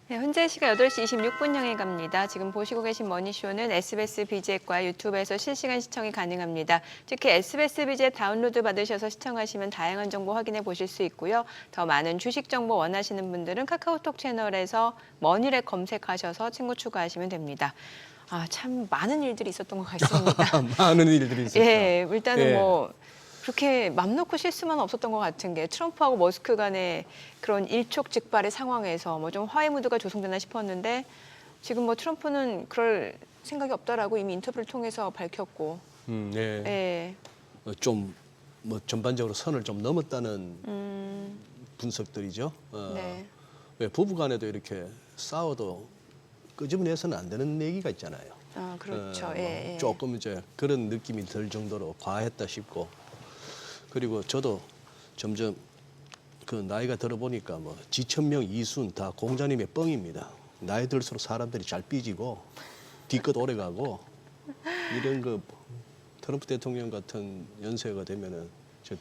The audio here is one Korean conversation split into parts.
네, 현재 시각 8시 26분 향해 갑니다. 지금 보시고 계신 머니쇼는 SBS BJ과 유튜브에서 실시간 시청이 가능합니다. 특히 SBS BJ 다운로드 받으셔서 시청하시면 다양한 정보 확인해 보실 수 있고요. 더 많은 주식 정보 원하시는 분들은 카카오톡 채널에서 머니랩 검색하셔서 친구 추가하시면 됩니다. 참 많은 일들이 있었던 것 같습니다. 많은 일들이 있었죠. 예, 일단은 예. 뭐 그렇게 맘 놓고 실수만 없었던 것 같은 게 트럼프하고 머스크 간의 그런 일촉즉발의 상황에서 뭐 좀 화해 무드가 조성되나 싶었는데 지금 뭐 트럼프는 그럴 생각이 없다라고 이미 인터뷰를 통해서 밝혔고, 네. 예, 좀 뭐 전반적으로 선을 좀 넘었다는 분석들이죠. 네, 왜 부부간에도 이렇게 싸워도 끄집어내서는 안 되는 얘기가 있잖아요. 그렇죠, 뭐 예, 예. 조금 이제 그런 느낌이 들 정도로 과했다 싶고, 그리고 저도 점점 그 나이가 들어 보니까 뭐 지천명 이순 다 공자님의 뻥입니다. 나이 들수록 사람들이 잘 삐지고 뒤끝 오래가고 이런 그 트럼프 대통령 같은 연세가 되면은 저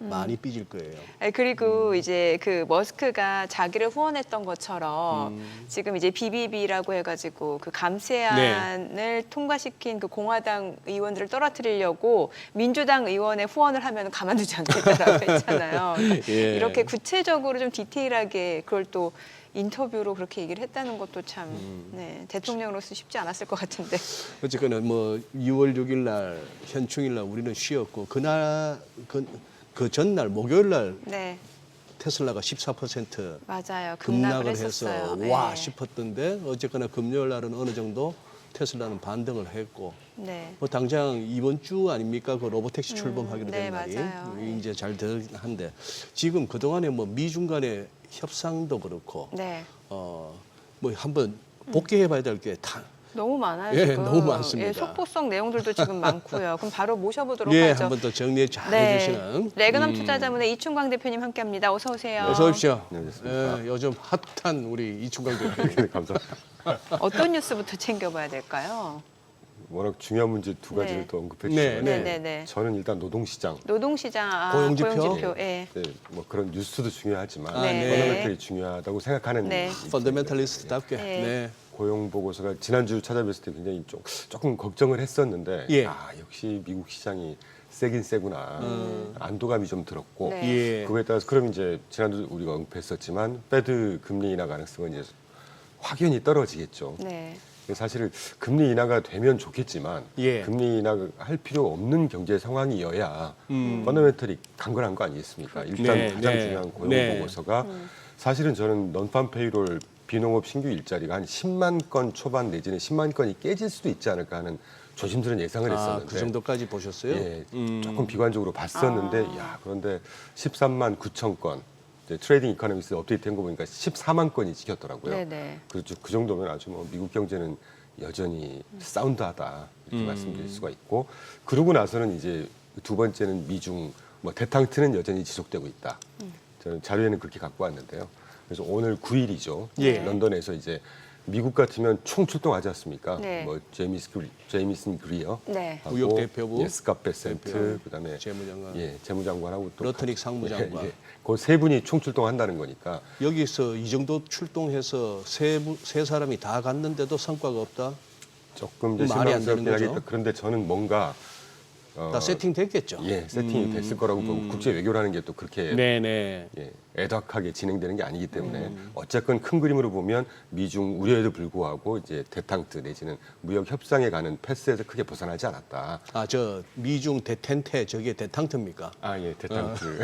많이 삐질 거예요. 그리고 이제 그 머스크가 자기를 후원했던 것처럼 지금 이제 BBB라고 해가지고 그 감세안을 통과시킨 그 공화당 의원들을 떨어뜨리려고 민주당 의원의 후원을 하면 가만두지 않겠다라고 했잖아요. 그러니까 예. 이렇게 구체적으로 좀 디테일하게 그걸 또 인터뷰로 그렇게 얘기를 했다는 것도 참 네, 대통령으로서 쉽지 않았을 것 같은데. 어쨌거나 뭐 6월 6일 날 현충일 날 우리는 쉬었고 그날 그 전날 목요일 날 네, 테슬라가 14% 맞아요. 급락을 급락을 해서 했었어요. 와 네. 싶었던데 어쨌거나 금요일 날은 어느 정도 테슬라는 반등을 했고 네. 뭐 당장 이번 주 아닙니까 그 로보택시 출범하기로 네, 된 날이 맞아요. 이제 잘 되긴 한데 지금 그 동안에 뭐 미중 간의 협상도 그렇고 네. 뭐 한번 복귀해봐야 될 게 다 너무 많아요. 예, 지금. 너무 많습니다. 예, 속보성 내용들도 지금 많고요. 그럼 바로 모셔보도록 예, 하죠. 한번 더 정리 잘 네, 해주시는 레그넘 투자자문의 이충광 대표님 함께합니다. 어서 오세요. 어서 오십시오. 네, 안녕하십니까. 예, 요즘 핫한 우리 이충강 대표님. 감사합니다. 어떤 뉴스부터 챙겨봐야 될까요? 워낙 중요한 문제 두 가지를 네. 또 언급해 네, 주셨는데 네, 네, 네. 저는 일단 노동시장, 노동시장 고용지표? 고용지표. 예. 네, 뭐 그런 뉴스도 중요하지만 네. 펀더멘털이 중요하다고 생각하는 네. 펀더멘탈리스트답게. 네. 네. 고용 보고서가 지난주 찾아뵀을 때 굉장히 조금 걱정을 했었는데 예. 역시 미국 시장이 세긴 세구나 안도감이 좀 들었고 네. 예. 그거에 따라서 그럼 이제 지난주 우리가 언급했었지만 페드 금리 인하 가능성은 이제 확연히 떨어지겠죠. 네. 사실 금리 인하가 되면 좋겠지만 예. 금리 인하할 필요 없는 경제 상황이어야 펀더멘털이 강건한 거 아니겠습니까? 일단 네, 가장 네. 중요한 고용 네. 보고서가 사실은 저는 넌팜 페이롤 비농업 신규 일자리가 한 10만 건 초반 내지는 10만 건이 깨질 수도 있지 않을까 하는 조심스러운 예상을 했었는데 그 정도까지 보셨어요? 예, 조금 비관적으로 봤었는데 그런데 13만 9천 건 이제 트레이딩 이코노미스 업데이트한 거 보니까 14만 건이 찍혔더라고요. 네네. 그렇죠. 그 정도면 아주 뭐 미국 경제는 여전히 사운드하다 이렇게 말씀드릴 수가 있고 그러고 나서는 이제 두 번째는 미중 뭐 대탕트는 여전히 지속되고 있다. 저는 자료에는 그렇게 갖고 왔는데요. 그래서 오늘 9일이죠. 예. 런던에서 이제 미국 같으면 총출동하지 않습니까? 네. 뭐 제이미슨 그리어, 네. 하고, 무역 대표부, 예, 스캇 베센트, 대표, 그다음에 재무장관, 예, 재무장관하고 또 러트닉 상무장관. 그 세 분이 총출동한다는 거니까 여기서 이 정도 출동해서 세 사람이 다 갔는데도 성과가 없다? 조금 이제 말이 안 되는 실망스럽긴 거죠? 하겠다. 그런데 저는 뭔가 다 세팅됐겠죠? 예, 세팅이 됐을 거라고 보고 국제 외교라는 게 또 그렇게 네네. 예, 애덕하게 진행되는 게 아니기 때문에 어쨌건 큰 그림으로 보면 미중 우려에도 불구하고 이제 대탕트 내지는 무역 협상에 가는 패스에서 크게 벗어나지 않았다. 저 미중 대텐테 저게 대탕트입니까? 예, 대탕트.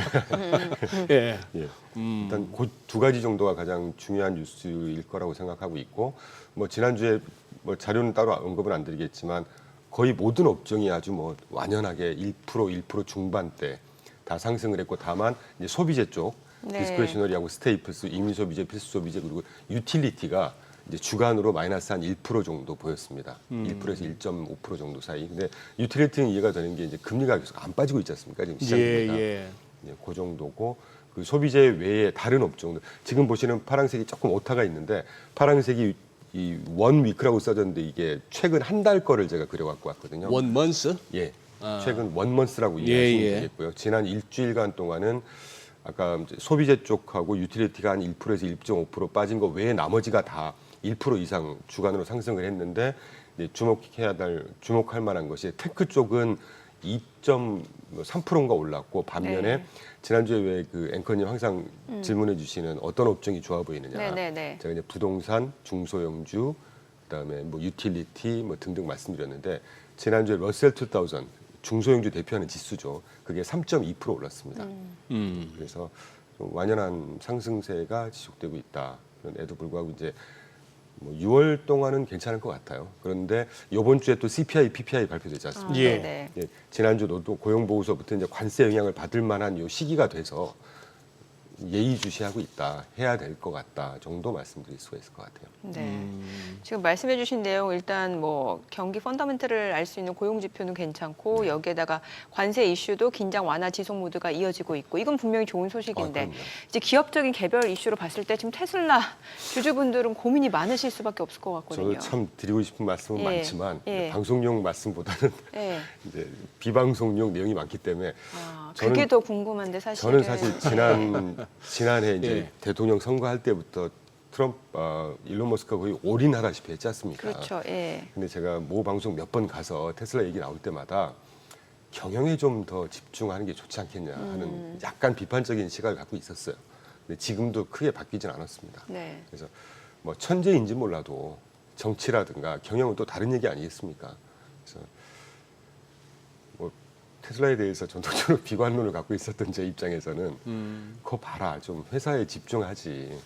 예. 예. 일단 그 두 가지 정도가 가장 중요한 뉴스일 거라고 생각하고 있고 뭐 지난주에 뭐 자료는 따로 언급은 안 드리겠지만 거의 모든 업종이 아주 뭐 완연하게 1% 중반대 다 상승을 했고 다만 이제 소비재 쪽 네. 디스크레셔너리하고 스테이플스, 임의 소비재, 필수 소비재 그리고 유틸리티가 이제 주간으로 마이너스 한 1% 정도 보였습니다. 1%에서 1.5% 정도 사이. 근데 유틸리티는 이해가 되는 게 이제 금리가 계속 안 빠지고 있지 않습니까? 지금 시장 금리가. 예. 예, 그 정도고 그 소비재 외에 다른 업종들 지금 보시는 파란색이 조금 오타가 있는데 파란색이 이 원 위크라고 써졌는데 이게 최근 한 달 거를 제가 그려갖고 왔거든요. 원 먼스? 예, 최근 원 먼스라고 이해하시면 예. 되겠고요. 지난 일주일간 동안은 아까 이제 소비재 쪽하고 유틸리티가 한 1%에서 1.5% 빠진 거 외에 나머지가 다 1% 이상 주간으로 상승을 했는데 이제 주목할 만한 것이 테크 쪽은 2.3%인가 올랐고 반면에 네. 지난주에 왜 그 앵커님 항상 질문해 주시는 어떤 업종이 좋아 보이느냐. 네네네. 제가 이제 부동산, 중소형주, 그다음에 뭐 유틸리티 뭐 등등 말씀드렸는데 지난주에 러셀 2000 중소형주 대표하는 지수죠. 그게 3.2% 올랐습니다. 그래서 좀 완연한 상승세가 지속되고 있다. 그런데도 불구하고 이제 뭐 6월 동안은 괜찮을 것 같아요. 그런데 이번 주에 또 CPI, PPI 발표되지 않습니까? 예. 네네. 예, 지난주도 고용보고서부터 이제 관세 영향을 받을 만한 요 시기가 돼서 예의주시하고 있다, 해야 될 것 같다 정도 말씀드릴 수가 있을 것 같아요. 네. 지금 말씀해주신 내용 일단 뭐 경기 펀더멘털을 알 수 있는 고용 지표는 괜찮고 여기에다가 관세 이슈도 긴장 완화 지속 모드가 이어지고 있고 이건 분명히 좋은 소식인데 그럼요. 이제 기업적인 개별 이슈로 봤을 때 지금 테슬라 주주분들은 고민이 많으실 수밖에 없을 것 같거든요. 저도 참 드리고 싶은 말씀은 예, 많지만 예. 방송용 말씀보다는 네. 이제 비방송용 내용이 많기 때문에 아, 저는- 그게 더 궁금한데 사실은. 저는 사실 지난해 이제 예. 대통령 선거할 때부터 트럼프, 일론 머스크가 거의 올인하다시피 했지 않습니까? 그렇죠. 예. 근데 제가 모 방송 몇 번 가서 테슬라 얘기 나올 때마다 경영에 좀 더 집중하는 게 좋지 않겠냐 하는 약간 비판적인 시각을 갖고 있었어요. 근데 지금도 크게 바뀌진 않았습니다. 네. 그래서 뭐 천재인지 몰라도 정치라든가 경영은 또 다른 얘기 아니겠습니까? 그래서 뭐 테슬라에 대해서 전통적으로 비관론을 갖고 있었던 제 입장에서는 그거 봐라 좀 회사에 집중하지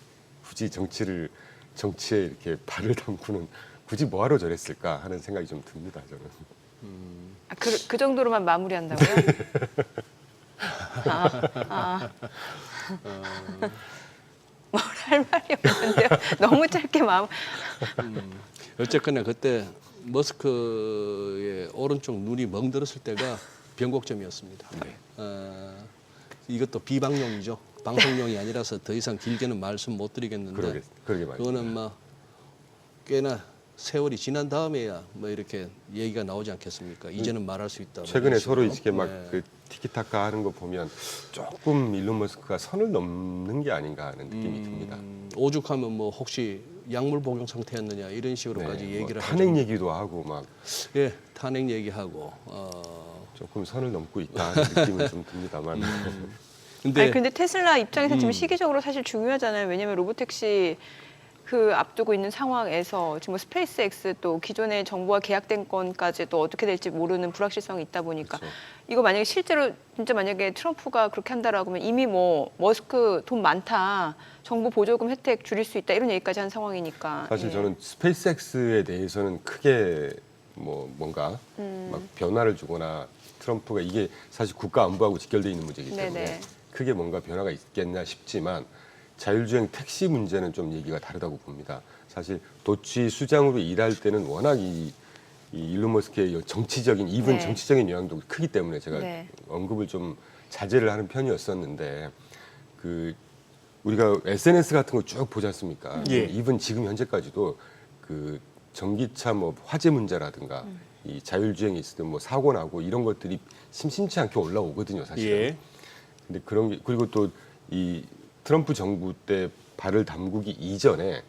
굳이 정치에 이렇게 발을 담그는 굳이 뭐하러 저랬을까 하는 생각이 좀 듭니다 저는. 아, 그 정도로만 마무리한다고요? 뭘 할 말이 없는데요. 너무 짧게 마음. 어쨌거나 그때 머스크의 오른쪽 눈이 멍들었을 때가 변곡점이었습니다. 이것도 비방용이죠. 방송용이 아니라서 더 이상 길게는 말씀 못 드리겠는데 그러게 말입니다. 그거는 뭐 꽤나 세월이 지난 다음에야 뭐 이렇게 얘기가 나오지 않겠습니까? 이제는 말할 수 있다. 뭐 최근에 이런 서로 식으로. 이렇게 막 네. 그 티키타카 하는 거 보면 조금 일론 머스크가 선을 넘는 게 아닌가 하는 느낌이 듭니다. 오죽하면 뭐 혹시 약물 복용 상태였느냐 이런 식으로까지 뭐 얘기를 탄핵 하죠. 얘기도 하고 막 예, 탄핵 얘기하고. 조금 선을 넘고 있다 하는 느낌은 좀 듭니다만. 근데 아니, 근데 테슬라 입장에서 지금 시기적으로 사실 중요하잖아요. 왜냐하면 로보택시 그 앞두고 있는 상황에서 지금 뭐 스페이스X 또 기존의 정부와 계약된 건까지 또 어떻게 될지 모르는 불확실성이 있다 보니까 그렇죠. 이거 만약에 실제로 진짜 만약에 트럼프가 그렇게 한다라고 하면 이미 뭐 머스크 돈 많다, 정부 보조금 혜택 줄일 수 있다 이런 얘기까지 한 상황이니까. 사실 예. 저는 스페이스X에 대해서는 크게 뭔가 막 변화를 주거나 트럼프가 이게 사실 국가 안보하고 직결되어 있는 문제이기 때문에 네네. 크게 뭔가 변화가 있겠나 싶지만 자율주행 택시 문제는 좀 얘기가 다르다고 봅니다. 사실 도치 수장으로 일할 때는 워낙 이 일론 머스크의 정치적인 네. 정치적인 영향도 크기 때문에 제가 네. 언급을 좀 자제를 하는 편이었었는데 그 우리가 SNS 같은 거 쭉 보지 않습니까? 예. 이분 지금 현재까지도 그 전기차 뭐 화재 문제라든가 이 자율주행이 있을 때 뭐 사고 나고 이런 것들이 심심치 않게 올라오거든요, 사실은. 예. 근데 그런 게 그리고 또 이 트럼프 정부 때 발을 담그기 이전에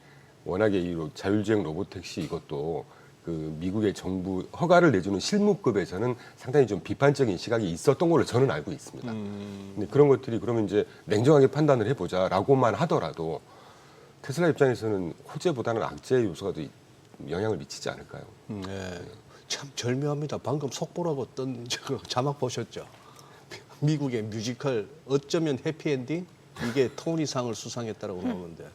워낙에 이 자율주행 로봇택시 이것도 그 미국의 정부 허가를 내주는 실무급에서는 상당히 좀 비판적인 시각이 있었던 걸로 저는 알고 있습니다. 근데 그런 것들이 그러면 이제 냉정하게 판단을 해보자라고만 하더라도 테슬라 입장에서는 호재보다는 악재의 요소가 더 영향을 미치지 않을까요? 네. 참 절묘합니다. 방금 속보라고 뜬 저 자막 보셨죠? 미국의 뮤지컬 어쩌면 해피엔딩 이게 토니상을 수상했다라고 나오는데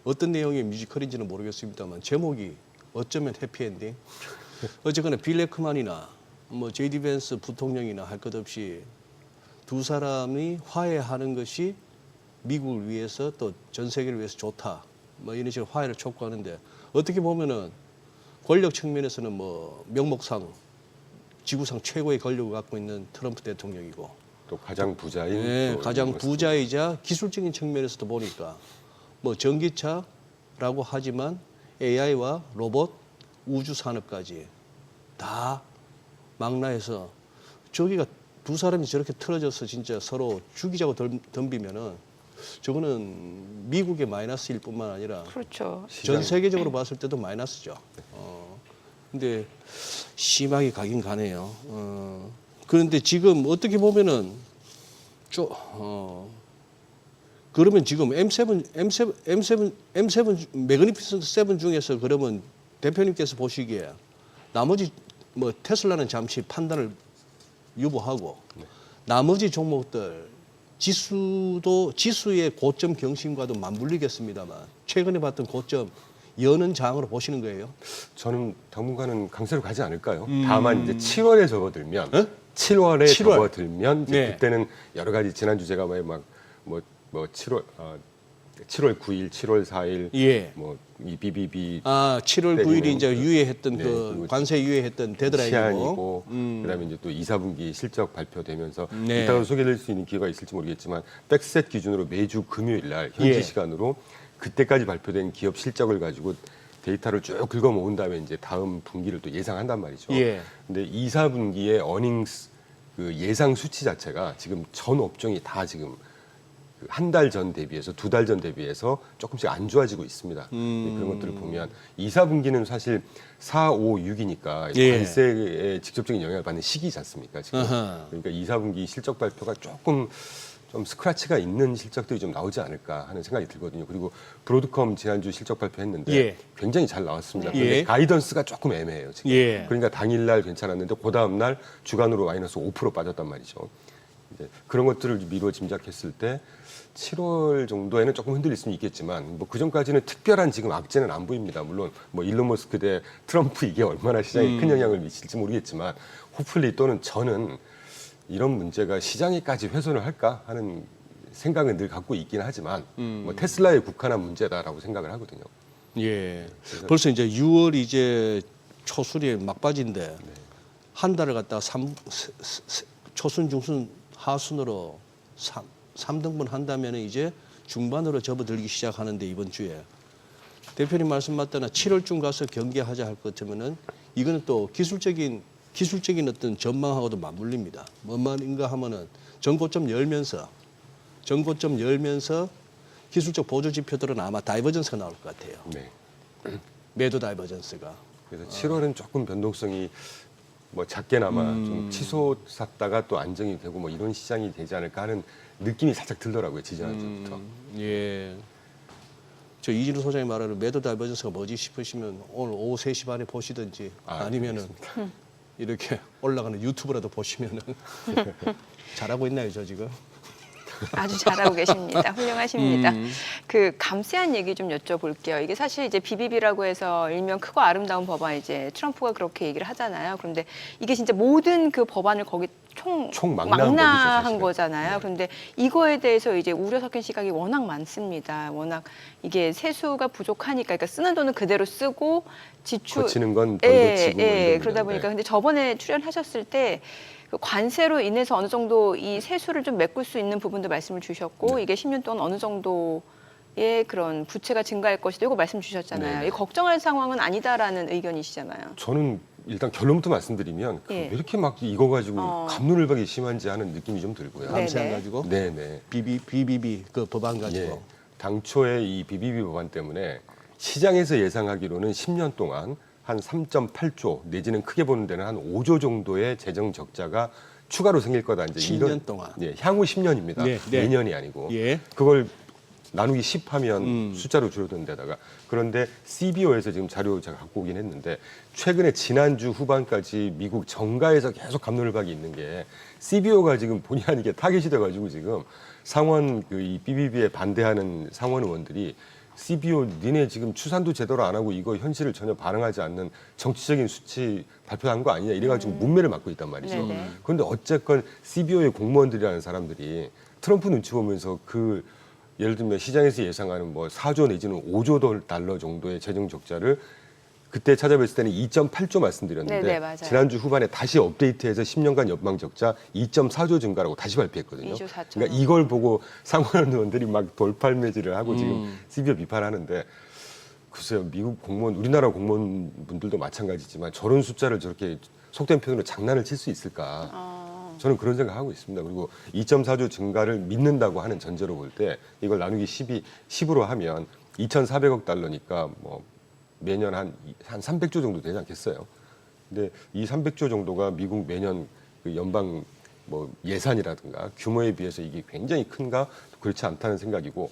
어떤 내용의 뮤지컬인지는 모르겠습니다만 제목이 어쩌면 해피엔딩. 어쨌거나 빌 에크만이나 뭐 제이디 벤스 부통령이나 할 것 없이 두 사람이 화해하는 것이 미국을 위해서 또 전 세계를 위해서 좋다. 뭐 이런 식으로 화해를 촉구하는데 어떻게 보면은 권력 측면에서는 뭐 명목상 지구상 최고의 권력을 갖고 있는 트럼프 대통령이고 또 가장 부자인 네, 또 가장 일론 머스크. 부자이자 기술적인 측면에서도 보니까 뭐 전기차라고 하지만 AI와 로봇, 우주 산업까지 다 망라해서 저기가 두 사람이 저렇게 틀어져서 진짜 서로 죽이자고 덤비면은 저거는 미국의 마이너스일 뿐만 아니라 그렇죠. 전 세계적으로 봤을 때도 마이너스죠. 근데 심하게 가긴 가네요. 그런데 지금 어떻게 보면은 그러면 지금 M7 매그니피센트 7 중에서 그러면 대표님께서 보시기에 나머지 뭐 테슬라는 잠시 판단을 유보하고 나머지 종목들 지수의 고점 경신과도 맞물리겠습니다만 최근에 봤던 고점 여는 장으로 보시는 거예요? 저는 당분간은 강세로 가지 않을까요? 다만 이제 7월에 접어들면 어? 7월에 7월. 접어들면 이제 네. 그때는 여러 가지 지난주 제가 뭐 7월 9일, 7월 4일 예. 뭐 이 BBB 7월 9일이 이제 유예했던 네, 그 그리고 관세 유예했던 데드라인이고 시한이고 그다음에 이제 또 2, 4분기 실적 발표되면서 네. 이따가 소개될 수 있는 기회가 있을지 모르겠지만 백셋 기준으로 매주 금요일 날 현지 예. 시간으로 그때까지 발표된 기업 실적을 가지고 데이터를 쭉 긁어 모은 다음에 이제 다음 분기를 또 예상한단 말이죠. 예. 근데 2, 4분기의 어닝스 그 예상 수치 자체가 지금 전 업종이 다 지금 한 달 전 대비해서 2달 전 대비해서 조금씩 안 좋아지고 있습니다. 그런 것들을 보면 2, 4분기는 사실 4, 5, 6이니까 예. 관세에 직접적인 영향을 받는 시기지 않습니까? 지금. 아하. 그러니까 2, 4분기 실적 발표가 조금 좀 스크래치가 있는 실적들이 좀 나오지 않을까 하는 생각이 들거든요. 그리고 브로드컴 지난주 실적 발표했는데 예. 굉장히 잘 나왔습니다. 네. 그런데 예. 가이던스가 조금 애매해요. 지금. 예. 그러니까 당일날 괜찮았는데 그 다음날 주간으로 마이너스 5% 빠졌단 말이죠. 이제 그런 것들을 미루어 짐작했을 때 7월 정도에는 조금 흔들릴 수는 있겠지만 뭐 그 전까지는 특별한 지금 악재는 안 보입니다. 물론 뭐 일론 머스크 대 트럼프 이게 얼마나 시장에 큰 영향을 미칠지 모르겠지만 호플리 또는 저는 이런 문제가 시장에까지 훼손을 할까 하는 생각은 늘 갖고 있긴 하지만 뭐 테슬라에 국한한 문제다라고 생각을 하거든요. 예. 벌써 이제 6월 이제 초순이 막바지인데 한 달을 갖다가 초순, 중순, 하순으로 3등분 한다면 이제 중반으로 접어들기 시작하는데 이번 주에 대표님 말씀 맞다나 7월쯤 가서 경계하자 할 것 같으면은 이거는 또 기술적인 어떤 전망하고도 맞물립니다. 뭐만인가 하면은 전고점 열면서 기술적 보조 지표들은 아마 다이버전스가 나올 것 같아요. 네. 매도 다이버전스가. 그래서 7월은 조금 변동성이 뭐 작게나마 좀 치솟았다가 또 안정이 되고 뭐 이런 시장이 되지 않을까 하는 느낌이 살짝 들더라고요. 지지난주부터. 예. 저 이진우 소장이 말하는 매도 다이버전스가 뭐지 싶으시면 오늘 오후 3시 반에 보시든지 아니면은 이렇게 올라가는 유튜브라도 보시면은 잘하고 있나요, 저 지금? 아주 잘하고 계십니다. 훌륭하십니다. 그 감세한 얘기 좀 여쭤볼게요. 이게 사실 이제 BBB라고 해서 일명 크고 아름다운 법안 이제 트럼프가 그렇게 얘기를 하잖아요. 그런데 이게 진짜 모든 그 법안을 거기 총망라한 거잖아요. 네. 그런데 이거에 대해서 이제 우려 섞인 시각이 워낙 많습니다. 워낙 이게 세수가 부족하니까 그러니까 쓰는 돈은 그대로 쓰고 지출 거치는 건 덜 거치고 뭐 이런 그러다 보니까 근데 저번에 출연하셨을 때 그 관세로 인해서 어느 정도 이 세수를 좀 메꿀 수 있는 부분도 말씀을 주셨고 이게 10년 동안 어느 정도의 그런 부채가 증가할 것이다 이거 말씀 주셨잖아요. 네. 이 걱정할 상황은 아니다라는 의견이시잖아요. 저는 일단 결론부터 말씀드리면 예. 왜 이렇게 막 이거 가지고 갑눈을박이 심한지 하는 느낌이 좀 들고요. 네. 감세한 가지고 네네. BBB 그 법안 가지고. 예. 당초에 이 BBB 법안 때문에 시장에서 예상하기로는 10년 동안 한 3.8조 내지는 크게 보는 데는 한 5조 정도의 재정 적자가 추가로 생길 거다. 이제 10년 동안. 예, 향후 10년입니다. 네, 네. 내년이 아니고. 예. 그걸 나누기 10하면 숫자로 줄어드는 데다가 그런데 CBO에서 지금 자료 제가 갖고 오긴 했는데 최근에 지난주 후반까지 미국 정가에서 계속 갑론을박이 있는 게 CBO가 지금 본의 아니게 타겟이 돼가지고 지금 상원 이 BBB에 반대하는 상원 의원들이 CBO 니네 지금 추산도 제대로 안 하고 이거 현실을 전혀 반영하지 않는 정치적인 수치 발표한 거 아니냐 이래가지고 문매를 맞고 있단 말이죠. 네네. 그런데 어쨌건 CBO의 공무원들이라는 사람들이 트럼프 눈치 보면서 그 예를 들면 시장에서 예상하는 뭐 4조 내지는 5조 달러 정도의 재정 적자를 그때 찾아뵀을 때는 2.8조 말씀드렸는데 네네, 맞아요. 지난주 후반에 다시 업데이트해서 10년간 연방 적자 2.4조 증가라고 다시 발표했거든요. 2조 4천억. 그러니까 이걸 보고 상원 의원들이 막 돌팔매질을 하고 지금 CBO 비판하는데 글쎄요 미국 공무원 우리나라 공무원분들도 마찬가지지만 저런 숫자를 저렇게 속된 표현으로 장난을 칠 수 있을까? 저는 그런 생각하고 있습니다. 그리고 2.4조 증가를 믿는다고 하는 전제로 볼 때 이걸 나누기 10으로 하면 2,400억 달러니까 뭐 매년 한 300조 정도 되지 않겠어요. 근데 이 300조 정도가 미국 매년 그 연방 뭐 예산이라든가 규모에 비해서 이게 굉장히 큰가 그렇지 않다는 생각이고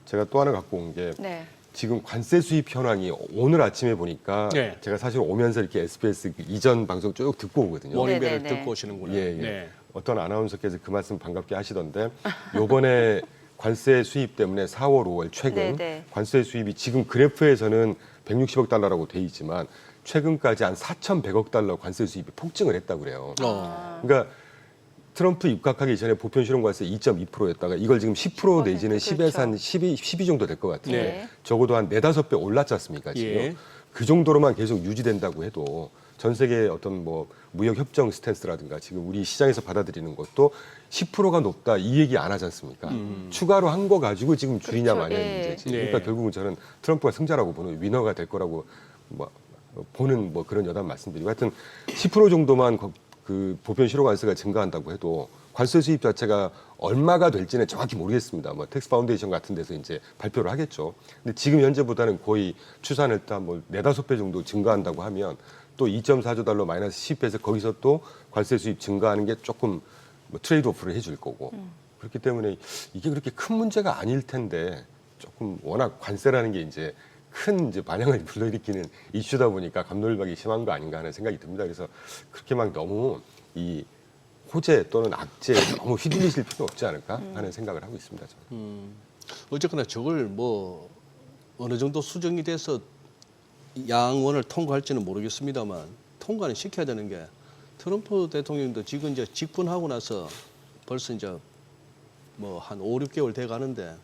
제가 또 하나 갖고 온 게 네. 지금 관세 수입 현황이 오늘 아침에 보니까 네. 제가 사실 오면서 이렇게 SBS 그 이전 방송 쭉 듣고 오거든요. 모닝벨을 네네네. 듣고 오시는구나. 예, 예. 네. 어떤 아나운서께서 그 말씀 반갑게 하시던데 요번에 관세 수입 때문에 4월, 5월 최근 네네. 관세 수입이 지금 그래프에서는 160억 달러라고 돼 있지만 최근까지 한 4,100억 달러 관세 수입이 폭증을 했다고 그래요. 그러니까 트럼프 입각하기 전에 보편 실용관세 2.2%였다가 이걸 지금 10% 내지는 10에서 그렇죠. 한 12 정도 될 것 같은데 네. 적어도 한 4-5배 올랐지 않습니까 지금. 예. 그 정도로만 계속 유지된다고 해도 전 세계 어떤 뭐 무역 협정 스탠스라든가 지금 우리 시장에서 받아들이는 것도 10%가 높다 이 얘기 안 하지 않습니까? 추가로 한 거 가지고 지금 줄이냐 그렇죠. 마냐의 예. 문제지. 네. 그러니까 결국은 저는 트럼프가 승자라고 보는 위너가 될 거라고 뭐 보는 뭐 그런 여담 말씀드리고 하여튼 10% 정도만 그 보편 실효관세가 증가한다고 해도 관세 수입 자체가 얼마가 될지는 정확히 모르겠습니다. 뭐 텍스 파운데이션 같은 데서 이제 발표를 하겠죠. 근데 지금 현재보다는 거의 추산을 한 뭐 4-5배 정도 증가한다고 하면 또 2.4조 달러 마이너스 10에서 거기서 또 관세 수입 증가하는 게 조금 뭐 트레이드 오프를 해줄 거고 그렇기 때문에 이게 그렇게 큰 문제가 아닐 텐데 조금 워낙 관세라는 게 이제 큰 이제 반향을 불러일으키는 이슈다 보니까 감론을박이 심한 거 아닌가 하는 생각이 듭니다. 그래서 그렇게 막 너무 이 호재 또는 악재에 너무 휘둘리실 필요 없지 않을까 하는 생각을 하고 있습니다. 저는. 어쨌거나 저걸 뭐 어느 정도 수정이 돼서 양원을 통과할지는 모르겠습니다만 통과는 시켜야 되는 게 트럼프 대통령도 지금 이제 집권하고 나서 벌써 이제 뭐 한 5, 6개월 돼 가는데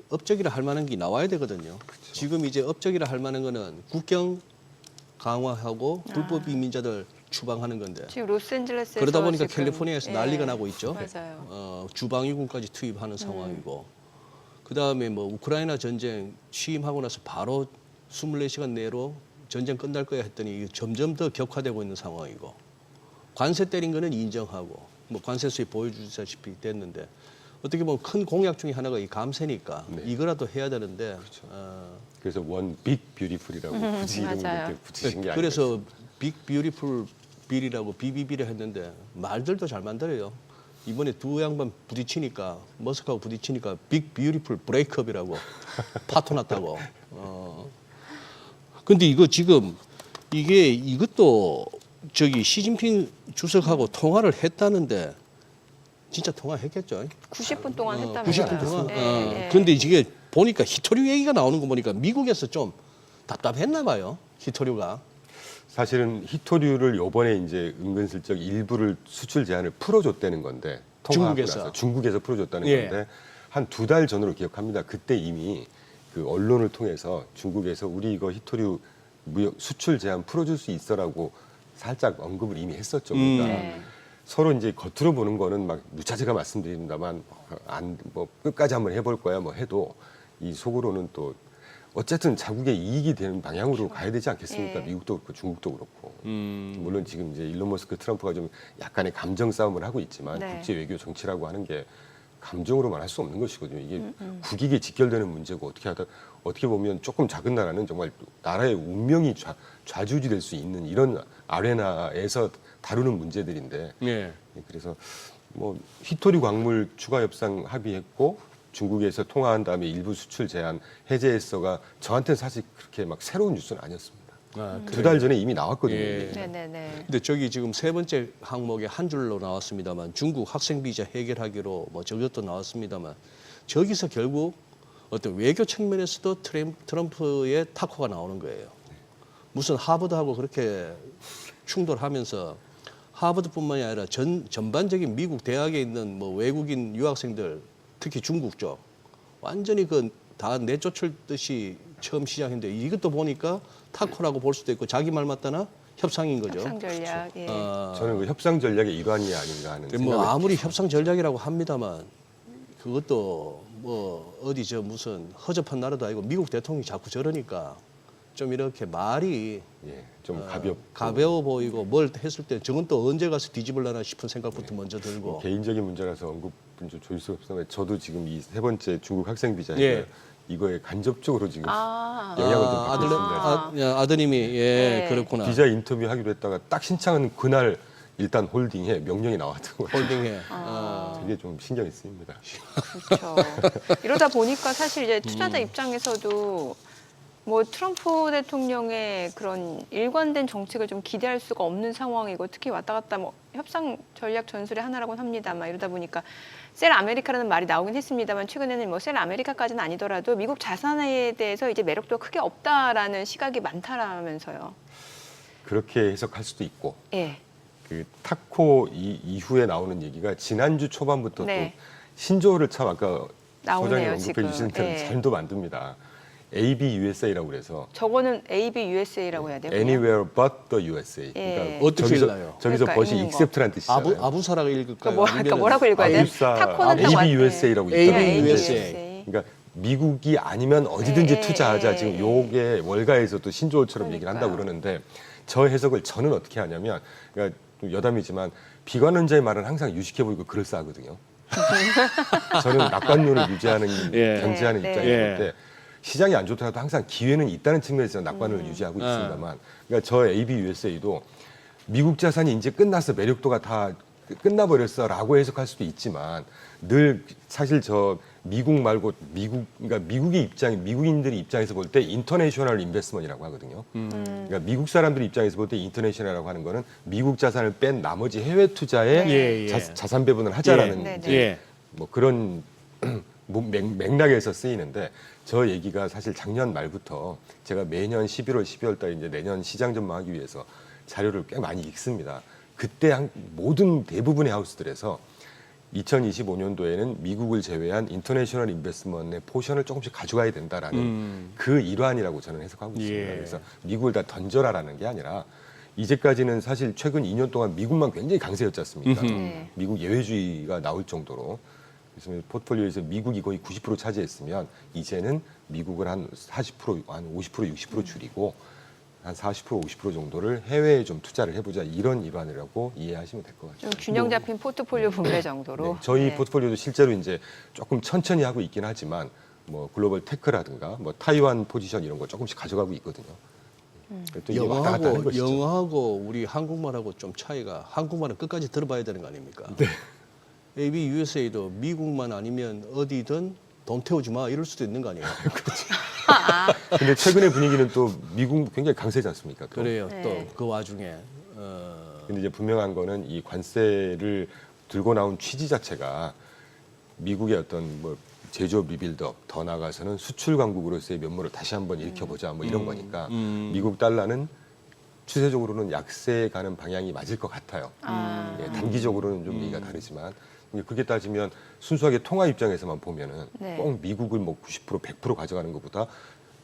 업적이라 할 만한 게 나와야 되거든요. 지금 이제 업적이라 할 만한 거는 국경 강화하고 불법 이민자들 추방하는 건데 지금 로스앤젤레스에서 그러다 보니까 지금, 캘리포니아에서 예. 난리가 나고 있죠. 맞아요. 주방위군까지 투입하는 상황이고 그다음에 뭐 우크라이나 전쟁 취임하고 나서 바로 24시간 내로 전쟁 끝날 거야 했더니 이게 점점 더 격화되고 있는 상황이고 관세 때린 거는 인정하고 뭐 관세 수입 보여주시다시피 됐는데 어떻게 보면 큰 공약 중에 하나가 이 감세니까 네. 이거라도 해야 되는데 그래서 원 빅 뷰티풀이라고 굳이 이름을 맞아요. 이렇게 붙이신 게 아니에요. 그래서 빅 뷰티풀 빌이라고 BBB를 했는데 말들도 잘 만들어요. 이번에 두 양반 부딪히니까 머스크하고 부딪히니까 빅 뷰티풀 브레이크업이라고 파토 났다고. 근데 이거 지금 이것도 저기 시진핑 주석하고 통화를 했다는데 진짜 통화했겠죠? 90분 동안 했다면서요. 90분 동안. 예, 예. 근데 이게 보니까 히토류 얘기가 나오는 거 보니까 미국에서 좀 답답했나 봐요. 히토류가. 사실은 히토류를 요번에 이제 은근슬쩍 일부를 수출 제한을 풀어줬다는 건데 통화하고 중국에서. 나서 중국에서 풀어줬다는 예. 건데 한 2달 전으로 기억합니다. 그때 이미 그 언론을 통해서 중국에서 우리 이거 히토류 무역 수출 제한 풀어줄 수 있어라고 살짝 언급을 이미 했었죠. 그러니까 네. 서로 이제 겉으로 보는 거는 막 누차 제가 말씀드립니다만 뭐 끝까지 한번 해볼 거야 뭐 해도 이 속으로는 또 어쨌든 자국의 이익이 되는 방향으로 가야 되지 않겠습니까? 예. 미국도 그렇고 중국도 그렇고. 물론 지금 이제 일론 머스크 트럼프가 좀 약간의 감정 싸움을 하고 있지만 네. 국제 외교 정치라고 하는 게 감정으로만 할 수 없는 것이거든요. 이게 국익에 직결되는 문제고 어떻게 보면 조금 작은 나라는 정말 나라의 운명이 좌지우지될 수 있는 이런 아레나에서 다루는 문제들인데 예. 그래서 뭐 히토리 광물 추가 협상 합의했고 중국에서 통화한 다음에 일부 수출 제한 해제했어가 저한테는 사실 그렇게 막 새로운 뉴스는 아니었습니다. 2달 전에 이미 나왔거든요. 예. 이게. 네네네. 근데 저기 지금 세 번째 항목에 한 줄로 나왔습니다만 중국 학생 비자 해결하기로 뭐 저것도 나왔습니다만 저기서 결국 어떤 외교 측면에서도 트럼프의 타코가 나오는 거예요. 무슨 하버드하고 그렇게 충돌하면서 하버드뿐만이 아니라 전반적인 미국 대학에 있는 뭐 외국인 유학생들 특히 중국 쪽 완전히 그 다 내쫓을 듯이 처음 시작했는데 이것도 보니까 타코라고 볼 수도 있고 자기 말 맞다나 협상인 거죠. 협상 전략. 예. 저는 그 협상 전략의 일환이 아닌가 하는 근데 생각을 뭐 아무리 협상 전략이라고 합니다만 그것도 뭐 어디 저 무슨 허접한 나라도 아니고 미국 대통령이 자꾸 저러니까 좀 이렇게 말이 예, 좀 가벼워 보이고 뭘 했을 때 저건 또 언제 가서 뒤집을라나 싶은 생각부터 먼저 들고. 개인적인 문제라서 언급은 좀 조질 수 없지만 저도 지금 이 세 번째 중국 학생 비자 예. 이거에 간접적으로 지금 아. 영향을 좀 받고 있습니다. 아드님이 예, 네. 그렇구나. 비자 인터뷰 하기로 했다가 딱 신청한 그날 일단 홀딩해 명령이 나왔더라고요. 홀딩해. 되게 좀 신경이 쓰입니다. 그렇죠. 이러다 보니까 사실 이제 투자자 입장에서도 뭐 트럼프 대통령의 그런 일관된 정책을 좀 기대할 수가 없는 상황이고 특히 왔다 갔다 뭐 협상 전략 전술의 하나라고는 합니다만 이러다 보니까 셀 아메리카라는 말이 나오긴 했습니다만 최근에는 뭐 셀 아메리카까지는 아니더라도 미국 자산에 대해서 이제 매력도가 크게 없다라는 시각이 많다라면서요. 그렇게 해석할 수도 있고 예. 그 타코 이후에 나오는 얘기가 지난주 초반부터 네. 또 신조어를 참 아까 나오네요, 소장님 언급해 지금. 주신 대로 예. 잘도 만듭니다. ABUSA라고 그래서 저거는 ABUSA라고 해야 돼요. 그냥? Anywhere but the USA. 예. 그러니까 어떻게 저기서, 읽나요? 저기서 그러니까 벗이 읽는 거. accept라는 뜻이잖아요. 아부사라고 읽을까요? 그러니까 뭐라고 읽어야 돼? 아부사, 타코는 다 ABUSA라고 왔- 네. 있잖아요. ABUSA. 그러니까 미국이 아니면 어디든지 예, 투자하자. 예, 지금 예. 요게 월가에서도 신조어처럼 얘기를 한다고 그러니까요. 그러는데 저 해석을 저는 어떻게 하냐면 그러니까 좀 여담이지만 비관론자의 말은 항상 유식해 보이고 그럴싸하거든요. 저는 낙관론을 유지하는 예. 견지하는 네, 입장인 네. 건데 시장이 안 좋더라도 항상 기회는 있다는 측면에서 낙관론을 유지하고 있습니다만 그러니까 저 ABUSA도 미국 자산이 이제 끝나서 매력도가 다 끝나버렸어라고 해석할 수도 있지만 늘 사실 저 미국 말고 그러니까 미국의 입장, 미국인들의 입장에서 볼 때 인터내셔널 인베스먼이라고 하거든요. 그러니까 미국 사람들 입장에서 볼 때 인터내셔널이라고 하는 거는 미국 자산을 뺀 나머지 해외 투자에 예, 예. 자산 배분을 하자라는 네, 네. 이제 예. 뭐 그런 맥락에서 쓰이는데 저 얘기가 사실 작년 말부터 제가 매년 11월, 12월 달에 이제 내년 시장 전망하기 위해서 자료를 꽤 많이 읽습니다. 그때 모든 대부분의 하우스들에서 2025년도에는 미국을 제외한 인터내셔널 인베스트먼트의 포션을 조금씩 가져가야 된다라는 그 일환이라고 저는 해석하고 있습니다. 예. 그래서 미국을 다 던져라라는 게 아니라 이제까지는 사실 최근 2년 동안 미국만 굉장히 강세였지 않습니까? 네. 미국 예외주의가 나올 정도로 그래서 포트폴리오에서 미국이 거의 90% 차지했으면 이제는 미국을 한 40%, 한 50%, 60% 줄이고 한 40%, 50% 정도를 해외에 좀 투자를 해보자 이런 일환이라고 이해하시면 될 것 같아요. 좀 균형 잡힌 포트폴리오 분배 정도로. 네, 저희 네. 포트폴리오도 실제로 이제 조금 천천히 하고 있긴 하지만 뭐 글로벌 테크라든가 뭐 타이완 포지션 이런 거 조금씩 가져가고 있거든요. 또 이게 왔다 갔다 하는 것이죠. 영어하고 우리 한국말하고 좀 차이가 한국말은 끝까지 들어봐야 되는 거 아닙니까? 네. AB USA도 미국만 아니면 어디든 돈 태우지 마 이럴 수도 있는 거 아니에요? 근데 최근의 분위기는 또 미국 굉장히 강세지 않습니까? 또. 그래요. 네. 또 그 와중에 근데 이제 분명한 거는 이 관세를 들고 나온 취지 자체가 미국의 어떤 뭐 제조업 리빌드업 더 나아가서는 수출 강국으로서의 면모를 다시 한번 일으켜보자 뭐 이런 거니까 미국 달러는 추세적으로는 약세에 가는 방향이 맞을 것 같아요. 아. 예, 단기적으로는 좀 얘기가 다르지만 그렇게 따지면 순수하게 통화 입장에서만 보면은 네. 꼭 미국을 뭐 90%, 100% 가져가는 것보다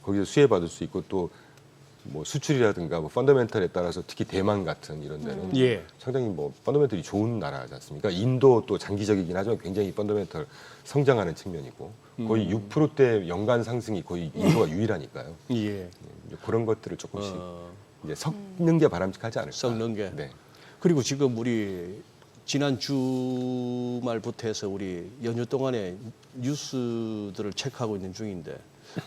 거기서 수혜받을 수 있고 또 뭐 수출이라든가 뭐 펀더멘털에 따라서 특히 대만 같은 이런 데는 예. 상당히 뭐 펀더멘털이 좋은 나라지 않습니까? 인도 또 장기적이긴 하지만 굉장히 펀더멘털 성장하는 측면이고 거의 6%대 연간 상승이 거의 인도가 유일하니까요. 예. 이제 그런 것들을 조금씩 어, 이제 섞는 게 바람직하지 않을까. 섞는 게. 네. 그리고 지금 우리 지난 주말부터 해서 우리 연휴 동안에 뉴스들을 체크하고 있는 중인데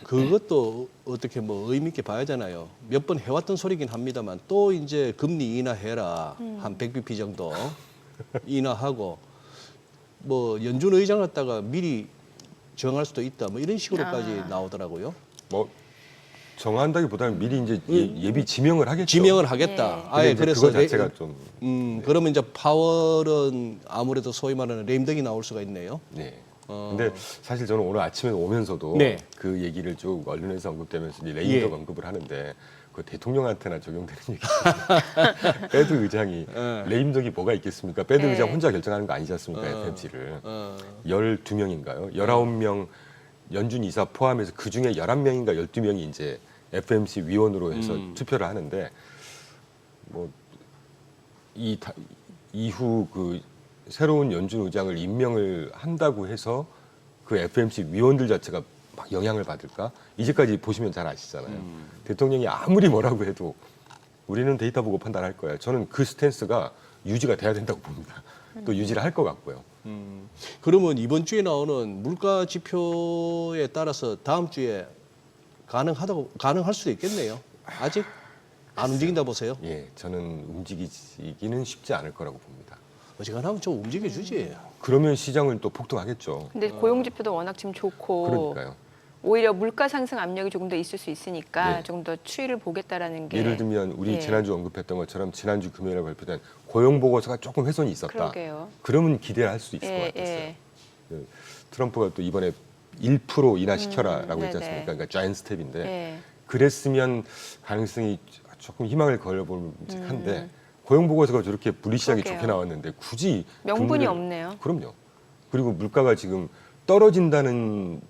그것도 어떻게 뭐 의미 있게 봐야 되나요? 몇 번 해왔던 소리긴 합니다만 또 이제 금리 인하해라 한 100bp 정도 인하하고 뭐 연준 의장 갖다가 미리 정할 수도 있다 뭐 이런 식으로까지 나오더라고요. 뭐 정한다기보다는 미리 이제 예비 지명을 하겠죠. 지명을 하겠다. 네. 아예 근데 이제 그래서 그거 자체가 좀 그러면 이제 파월은 아무래도 소위 말하는 레임덕이 나올 수가 있네요. 네. 근데 사실 저는 오늘 아침에 오면서도 네. 그 얘기를 쭉 언론에서 언급되면서 이제 레이더 예. 언급을 하는데 그 대통령한테나 적용되는 얘기. 패드 의장이 레임덕이 뭐가 있겠습니까? 패드 네. 의장 혼자 결정하는 거 아니지 않습니까? FMC를 12명인가요? 19명 연준 이사 포함해서 그 중에 11명인가 12명이 이제 FMC 위원으로 해서 투표를 하는데 뭐 이후 그 새로운 연준 의장을 임명을 한다고 해서 그 FMC 위원들 자체가 막 영향을 받을까? 이제까지 보시면 잘 아시잖아요. 대통령이 아무리 뭐라고 해도 우리는 데이터 보고 판단할 거야. 저는 그 스탠스가 유지가 돼야 된다고 봅니다. 또 유지를 할 것 같고요. 그러면 이번 주에 나오는 물가 지표에 따라서 다음 주에 가능할 수도 있겠네요. 아직 안 움직인다 보세요. 예, 저는 움직이기는 쉽지 않을 거라고 봅니다. 어지간하면 좀 움직여주지. 그러면 시장은 또 폭등하겠죠. 근데 고용 지표도 워낙 지금 좋고 그러니까요. 오히려 물가 상승 압력이 조금 더 있을 수 있으니까 네. 조금 더 추이를 보겠다라는 게 예를 들면 우리 예. 지난주 언급했던 것처럼 지난주 금요일에 발표된 고용 보고서가 조금 훼손이 있었다. 그러게요. 그러면 기대를 할 수 있을 것 예, 같았어요. 예. 그 트럼프가 또 이번에 1% 인하시켜라라고 했지 네네. 않습니까? 그러니까 자이언트 스텝인데 예. 그랬으면 가능성이 조금 희망을 걸어볼만한데 고용 보고서가 저렇게 불리시하게 그러게요. 좋게 나왔는데 굳이 명분이 금리를- 없네요. 그럼요. 그리고 물가가 지금 떨어진다는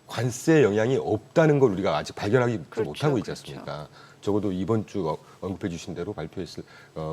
관세 영향이 없다는 걸 우리가 아직 발견하지 그렇죠, 못하고 있지 그렇죠. 않습니까? 적어도 이번 주 언급해 주신 대로 발표했을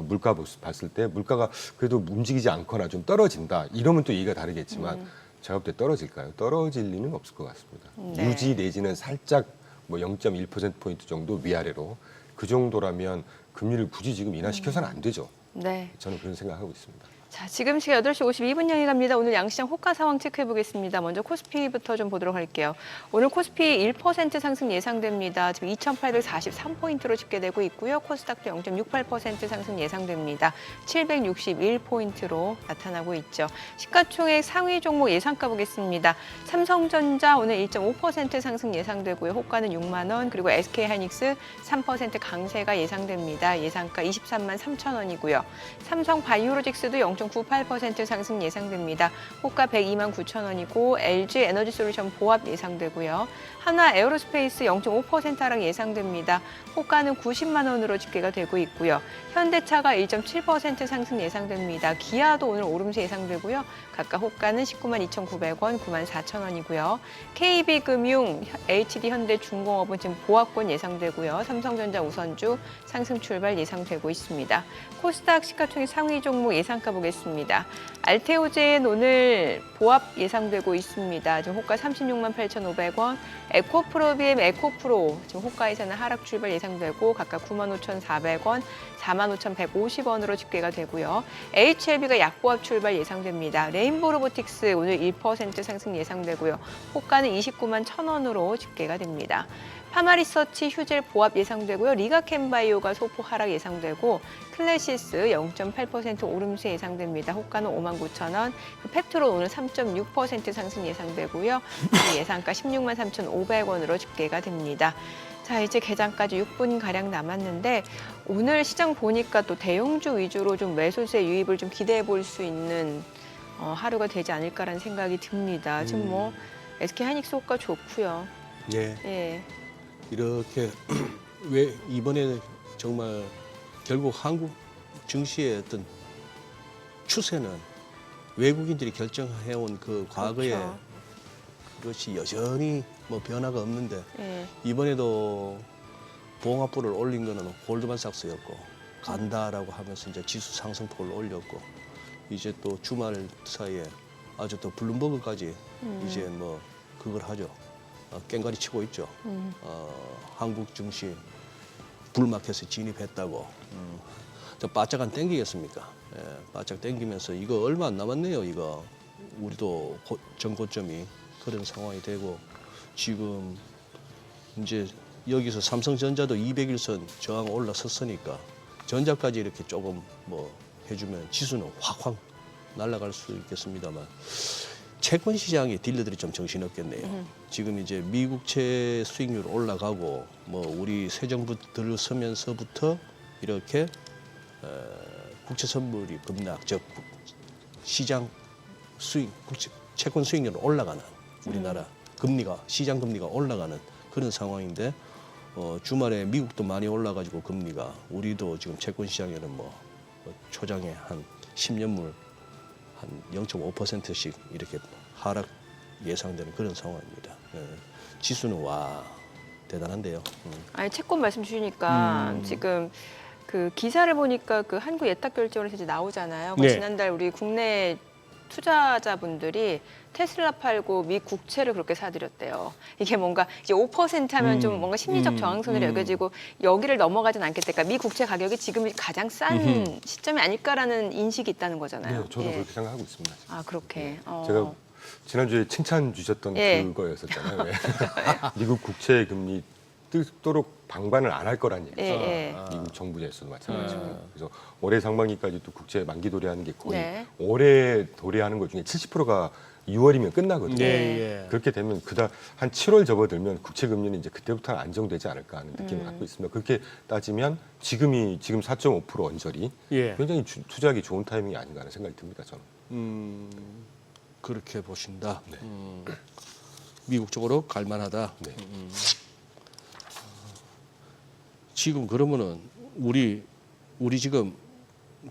물가 봤을 때 물가가 그래도 움직이지 않거나 좀 떨어진다. 이러면 또 얘기가 다르겠지만 제가 볼 때 떨어질까요? 떨어질 리는 없을 것 같습니다. 네. 유지 내지는 살짝 뭐 0.1%포인트 정도 위아래로 그 정도라면 금리를 굳이 지금 인하시켜서는 안 되죠. 네. 저는 그런 생각하고 있습니다. 자, 지금 시각 8시 52분 향해 갑니다. 오늘 양시장 호가 상황 체크해 보겠습니다. 먼저 코스피부터 좀 보도록 할게요. 오늘 코스피 1% 상승 예상됩니다. 지금 2,843포인트로 집계되고 있고요. 코스닥도 0.68% 상승 예상됩니다. 761포인트로 나타나고 있죠. 시가총액 상위 종목 예상가 보겠습니다. 삼성전자 오늘 1.5% 상승 예상되고요. 호가는 6만 원, 그리고 SK하이닉스 3% 강세가 예상됩니다. 예상가 23만 3천 원이고요. 삼성 바이오로직스도 0.98% 상승 예상됩니다. 호가 102만 9천 원이고 LG 에너지솔루션 보합 예상되고요. 하나 에어로스페이스 0.5% 하락 예상됩니다. 호가는 90만 원으로 집계가 되고 있고요. 현대차가 1.7% 상승 예상됩니다. 기아도 오늘 오름세 예상되고요. 각각 호가는 19만 2,900원, 9만 4천 원이고요. KB금융, HD현대중공업은 지금 보합권 예상되고요. 삼성전자 우선주 상승 출발 예상되고 있습니다. 코스닥 시가총액 상위 종목 예상가 보겠습니다. 알테오젠 오늘 보합 예상되고 있습니다. 지금 호가 36만 8,500원, 에코프로비엠 에코프로 지금 호가에서는 하락 출발 예상되고 각각 9만 5,400원, 4만 5,150원으로 집계가 되고요. HLB가 약보합 출발 예상됩니다. 레인보우 로보틱스 오늘 1% 상승 예상되고요. 호가는 29만 1,000원으로 집계가 됩니다. 파마리서치 휴젤 보합 예상되고요. 리가캠바이오가 소폭 하락 예상되고 클래시스 0.8% 오름세 예상됩니다. 호가는 5만 9천 원. 펩트론 오늘 3.6% 상승 예상되고요. 예상가 16만 3,500원으로 집계가 됩니다. 자, 이제 개장까지 6분가량 남았는데 오늘 시장 보니까 또 대형주 위주로 좀 매수세 유입을 좀 기대해 볼 수 있는 하루가 되지 않을까라는 생각이 듭니다. 지금 뭐 SK하이닉스 호가 좋고요. 예. 예. 이렇게 왜 이번에 정말 결국 한국 증시의 어떤 추세는 외국인들이 결정해온 그 과거의 그렇죠. 그것이 여전히 뭐 변화가 없는데 예. 이번에도 보험업보를 올린 거는 골드만삭스였고 간다라고 하면서 이제 지수 상승폭을 올렸고 이제 또 주말 사이에 아주 또 블룸버그까지 이제 뭐 그걸 하죠. 깽가리 치고 있죠. 한국 증시 불마켓에 진입했다고. 저 바짝 안 땡기겠습니까? 예, 바짝 땡기면서 이거 얼마 안 남았네요. 이거 우리도 전고점이 그런 상황이 되고 지금 이제 여기서 삼성전자도 200일선 저항 올라섰으니까 전자까지 이렇게 조금 뭐 해주면 지수는 확확 날아갈 수 있겠습니다만 채권 시장의 딜러들이 좀 정신없겠네요. 지금 이제 미국채 수익률 올라가고 뭐 우리 새 정부 들어서면서부터 이렇게 국채 선물이 급락, 즉 시장 수익, 채권 수익률 올라가는 우리나라 금리가 시장 금리가 올라가는 그런 상황인데 주말에 미국도 많이 올라가지고 금리가 우리도 지금 채권 시장에는 뭐 초장에 한 10년물 한 0.5%씩 이렇게 하락 예상되는 그런 상황입니다. 예. 지수는 와 대단한데요. 아니 채권 말씀 주시니까 지금 그 기사를 보니까 그 한국 예탁결제원에서 이제 나오잖아요. 그 네. 지난달 우리 국내 투자자분들이 테슬라 팔고 미 국채를 그렇게 사들였대요. 이게 뭔가 이제 5% 하면 좀 뭔가 심리적 저항선으로 여겨지고 여기를 넘어가진 않겠다. 그러니까 미 국채 가격이 지금 가장 싼 시점이 아닐까라는 인식이 있다는 거잖아요. 네, 저도 예. 그렇게 생각하고 있습니다. 지금. 아 그렇게. 제가 지난주에 칭찬 주셨던 예. 그거였었잖아요. 왜? 미국 국채 금리 뜨도록 방관을 안 할 거란 얘기죠. 예, 예. 미국 정부 내에서도 마찬가지고. 그래서 올해 상반기까지 또 국채 만기 도래하는 게 거의 네. 올해 도래하는 것 중에 70%가 6월이면 끝나거든요. 예. 그렇게 되면 한 7월 접어들면 국채 금리는 이제 그때부터는 안정되지 않을까 하는 느낌을 갖고 있습니다. 그렇게 따지면 지금 4.5% 언저리 예. 굉장히 투자하기 좋은 타이밍이 아닌가 하는 생각이 듭니다. 저는. 그렇게 보신다. 네. 미국 쪽으로 갈만하다. 네. 지금 그러면은 우리 지금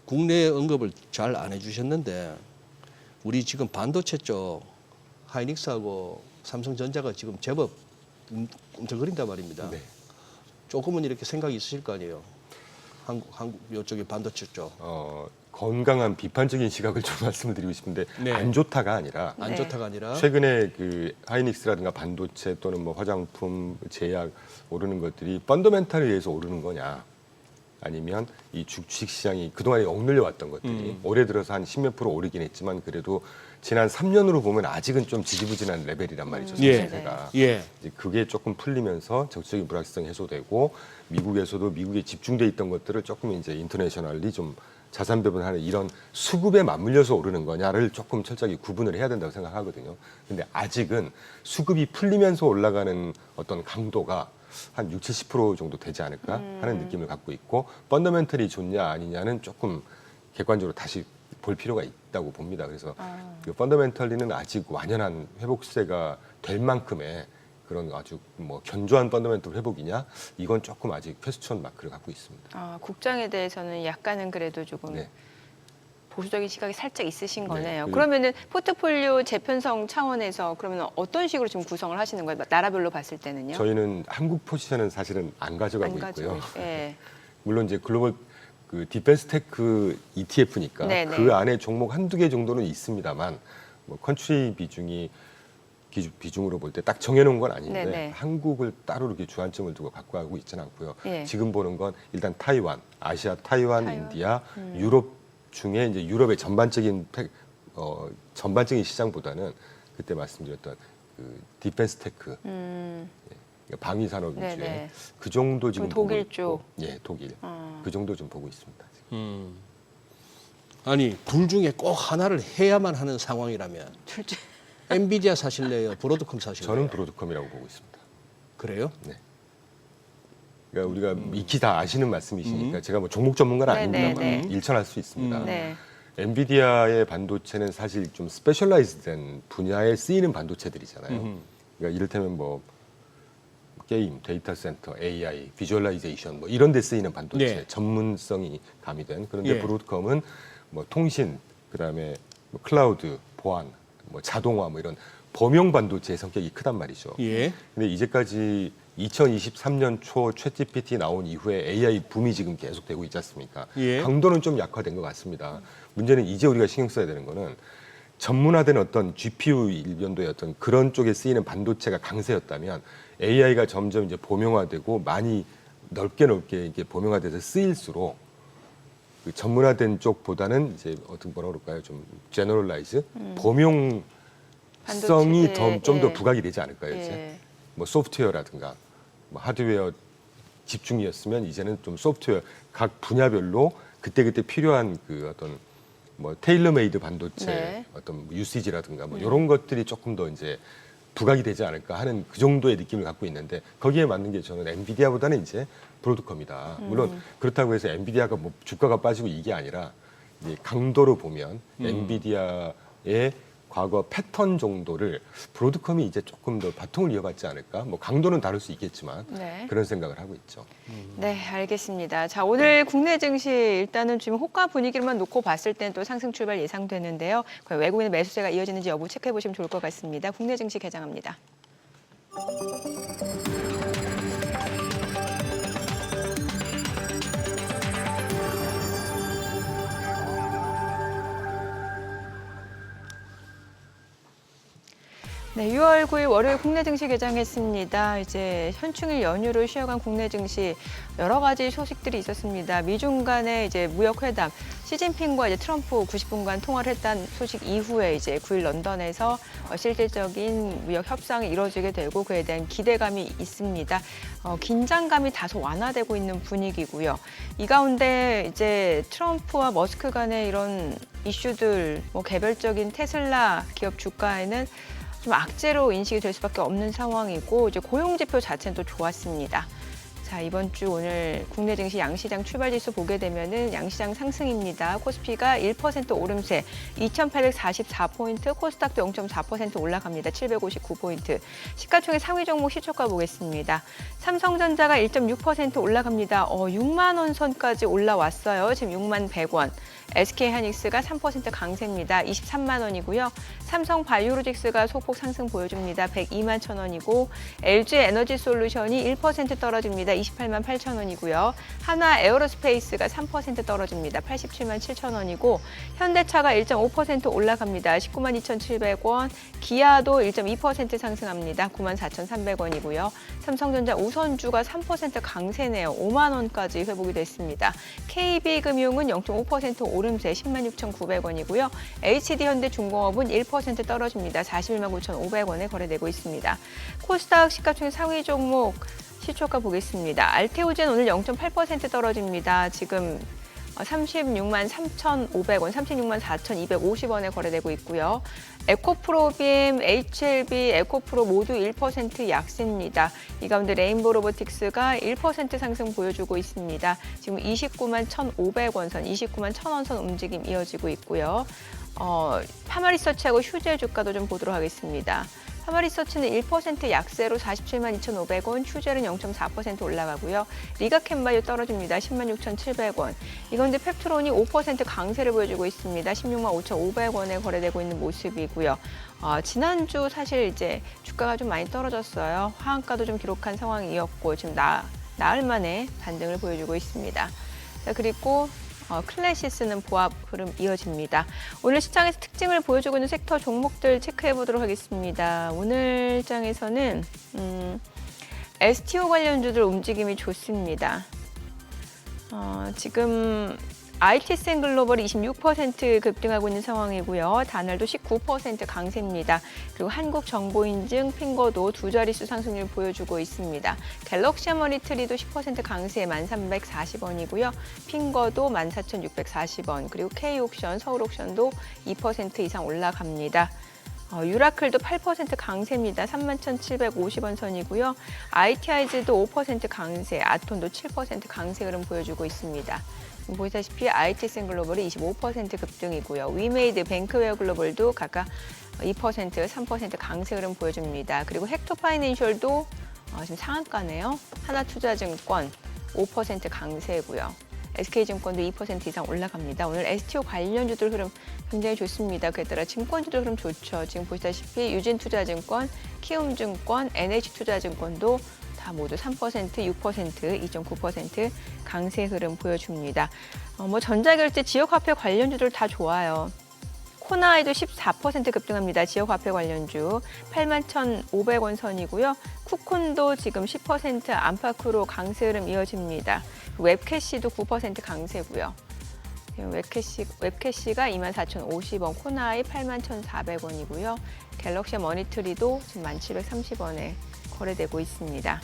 국내 언급을 잘 안 해주셨는데 우리 지금 반도체 쪽 하이닉스하고 삼성전자가 지금 제법 꿈틀거린단 말입니다. 네. 조금은 이렇게 생각이 있으실 거 아니에요. 한국 이쪽에 반도체 쪽. 건강한 비판적인 시각을 좀 말씀을 드리고 싶은데 네. 안 좋다가 아니라 안 네. 좋다가 아니라 최근에 그 하이닉스라든가 반도체 또는 뭐 화장품, 제약 오르는 것들이 펀더멘탈에 의해서 오르는 거냐 아니면 이 주식 시장이 그동안에 억눌려 왔던 것들이 올해 들어서 한 10몇 프로 오르긴 했지만 그래도 지난 3년으로 보면 아직은 좀 지지부진한 레벨이란 말이죠. 예. 상승세가. 예. 이제 그게 조금 풀리면서 정치적인 불확실성이 해소되고 미국에서도 미국에 집중돼 있던 것들을 조금 이제 인터내셔널리 좀 자산 배분하는 이런 수급에 맞물려서 오르는 거냐를 조금 철저하게 구분을 해야 된다고 생각하거든요. 근데 아직은 수급이 풀리면서 올라가는 어떤 강도가 한 60, 70% 정도 되지 않을까 하는 느낌을 갖고 있고 펀더멘털이 좋냐 아니냐는 조금 객관적으로 다시 볼 필요가 있다고 봅니다. 그래서 그 펀더멘털리는 아직 완연한 회복세가 될 만큼의 그런 아주 뭐 견조한 펀더멘털 회복이냐 이건 조금 아직 퀘스천 마크를 갖고 있습니다. 국장에 대해서는 약간은 그래도 조금 네. 보수적인 시각이 살짝 있으신 거네요. 네. 그러면은 포트폴리오 재편성 차원에서 그러면 어떤 식으로 지금 구성을 하시는 거예요? 나라별로 봤을 때는요? 저희는 한국 포지션은 사실은 안 가져가고 있고요. 예. 물론 이제 글로벌 그 디펜스 테크 ETF니까 네네. 그 안에 종목 한두 개 정도는 있습니다만 뭐 컨트리 비중으로 볼 때 딱 정해놓은 건 아닌데 네네. 한국을 따로 이렇게 주안점을 두고 갖고 가고 있지는 않고요. 예. 지금 보는 건 일단 타이완, 아시아, 타이완, 타이완. 인디아, 유럽 중에 이제 유럽의 전반적인 시장보다는 그때 말씀드렸던 그 디펜스 테크 방위 산업 위주의 네네. 그 정도 지금 그럼 독일 보고 쪽. 있고, 예, 독일 그 정도 좀 보고 있습니다. 지금. 아니 둘 중에 꼭 하나를 해야만 하는 상황이라면 둘 중. 엔비디아 사실래요? 브로드컴 사실래요? 저는 브로드컴이라고 보고 있습니다. 그래요? 네. 그러니까 우리가 익히 다 아시는 말씀이시니까 제가 뭐 종목 전문가는 아닙니다만 네네네. 일천할 수 있습니다. 네. 엔비디아의 반도체는 사실 좀 스페셜라이즈된 분야에 쓰이는 반도체들이잖아요. 그러니까 이를테면 뭐 게임, 데이터 센터, AI, 비주얼라이제이션 뭐 이런 데 쓰이는 반도체 네. 전문성이 가미된 그런데 예. 브로드컴은 뭐 통신, 그다음에 뭐 클라우드, 보안, 뭐 자동화 뭐 이런 범용 반도체의 성격이 크단 말이죠. 예. 근데 이제까지 2023년 초 챗GPT 나온 이후에 AI 붐이 지금 계속되고 있지 않습니까? 예. 강도는 좀 약화된 것 같습니다. 문제는 이제 우리가 신경 써야 되는 거는 전문화된 어떤 GPU 일변도의 어떤 그런 쪽에 쓰이는 반도체가 강세였다면 AI가 점점 이제 범용화되고 많이 넓게 이게 범용화돼서 쓰일수록 그 전문화된 쪽보다는 이제 어떤 뭐라 그럴까요? 좀 제너럴라이즈 범용성이 반도체, 좀 더 예. 부각이 되지 않을까요? 이제 예. 뭐 소프트웨어라든가 뭐 하드웨어 집중이었으면 이제는 좀 소프트웨어 각 분야별로 그때그때 필요한 그 어떤 뭐 테일러메이드 반도체 네. 어떤 유시지라든가 뭐 이런 것들이 조금 더 이제 부각이 되지 않을까 하는 그 정도의 느낌을 갖고 있는데 거기에 맞는 게 저는 엔비디아보다는 이제 브로드컴이다. 물론 그렇다고 해서 엔비디아가 뭐 주가가 빠지고 이게 아니라 이제 강도로 보면 엔비디아의 과거 패턴 정도를 브로드컴이 이제 조금 더 바통을 이어받지 않을까? 뭐 강도는 다를 수 있겠지만 네. 그런 생각을 하고 있죠. 네, 알겠습니다. 자, 오늘 국내 증시 일단은 지금 호가 분위기만 놓고 봤을 때는 또 상승 출발 예상되는데요. 과연 외국인의 매수세가 이어지는지 여부 체크해 보시면 좋을 것 같습니다. 국내 증시 개장합니다. 네, 6월 9일 월요일 국내 증시 개장했습니다. 이제 현충일 연휴로 쉬어간 국내 증시 여러 가지 소식들이 있었습니다. 미중 간의 이제 무역 회담, 시진핑과 이제 트럼프 90분간 통화를 했다는 소식 이후에 이제 9일 런던에서 실질적인 무역 협상이 이루어지게 되고 그에 대한 기대감이 있습니다. 긴장감이 다소 완화되고 있는 분위기고요. 이 가운데 이제 트럼프와 머스크 간의 이런 이슈들, 뭐 개별적인 테슬라 기업 주가에는 좀 악재로 인식이 될 수밖에 없는 상황이고 이제 고용 지표 자체는 또 좋았습니다. 자, 이번 주 오늘 국내 증시 양시장 출발 지수 보게 되면은 양시장 상승입니다. 코스피가 1% 오름세 2,844포인트, 코스닥도 0.4% 올라갑니다. 759포인트. 시가총액 상위 종목 시초가 보겠습니다. 삼성전자가 1.6% 올라갑니다. 6만 원 선까지 올라왔어요. 지금 6만 100원. SK하이닉스가 3% 강세입니다. 23만 원이고요. 삼성바이오로직스가 소폭 상승 보여줍니다. 102만 1천 원이고 LG에너지솔루션이 1% 떨어집니다. 28만 8천 원이고요. 한화에어로스페이스가 3% 떨어집니다. 87만 7천 원이고 현대차가 1.5% 올라갑니다. 19만 2,700원. 기아도 1.2% 상승합니다. 9만 4,300원이고요. 삼성전자 우선주가 3% 강세네요. 5만 원까지 회복이 됐습니다. KB금융은 0.5% 오름세 10만 6,900원이고요. HD현대중공업은 1% 떨어집니다. 41만 9,500원에 거래되고 있습니다. 코스닥 시가총액 상위 종목 시초가 보겠습니다. 알테오젠 오늘 0.8% 떨어집니다. 지금 36만 3,500원, 36만 4,250원에 거래되고 있고요. 에코프로빔, HLB, 에코프로 모두 1% 약세입니다. 이 가운데 레인보우 로보틱스가 1% 상승 보여주고 있습니다. 지금 29만 1,500원 선, 29만 1,000원 선 움직임 이어지고 있고요. 파마리서치하고 휴젤 주가도 좀 보도록 하겠습니다. 파마리서치는 1% 약세로 47만 2,500원, 휴젤은 0.4% 올라가고요. 리가캔바이오 떨어집니다. 10만 6,700원. 이 가운데 펩트론이 5% 강세를 보여주고 있습니다. 16만 5,500원에 거래되고 있는 모습이고요. 지난주 사실 이제 주가가 좀 많이 떨어졌어요. 하한가도 좀 기록한 상황이었고 지금 나흘 만에 반등을 보여주고 있습니다. 자, 그리고 클래시스는 보합 흐름 이어집니다. 오늘 시장에서 특징을 보여주고 있는 섹터 종목들 체크해 보도록 하겠습니다. 오늘 장에서는 STO 관련주들 움직임이 좋습니다. 지금 IT센 글로벌이 26% 급등하고 있는 상황이고요. 다날도 19% 강세입니다. 그리고 한국정보인증, 핑거도 두 자릿수 상승률 보여주고 있습니다. 갤럭시 머니트리도 10% 강세 1,340원이고요. 핑거도 14,640원, 그리고 K옥션, 서울옥션도 2% 이상 올라갑니다. 유라클도 8% 강세입니다. 31,750원 선이고요. ITI즈도 5% 강세, 아톤도 7% 강세 흐름 보여주고 있습니다. 보시다시피 IT센 글로벌이 25% 급등이고요. 위메이드, 뱅크웨어 글로벌도 각각 2%, 3% 강세 흐름 보여줍니다. 그리고 헥토파이낸셜도 지금 상한가네요. 하나투자증권 5% 강세고요. SK증권도 2% 이상 올라갑니다. 오늘 STO 관련주들 흐름 굉장히 좋습니다. 그에 따라 증권주들 흐름 좋죠. 지금 보시다시피 유진투자증권, 키움증권, NH투자증권도 다 모두 3%, 6%, 2.9% 강세 흐름 보여줍니다. 전자결제, 지역화폐 관련주들 다 좋아요. 코나이도 14% 급등합니다. 지역화폐 관련주 81,500원 선이고요. 쿠콘도 지금 10% 안팎으로 강세 흐름 이어집니다. 웹캐시도 9% 강세고요. 웹캐시가 24,050원, 코나이 81,400원이고요. 갤럭시 머니트리도 지금 1,730원에 거래되고 있습니다.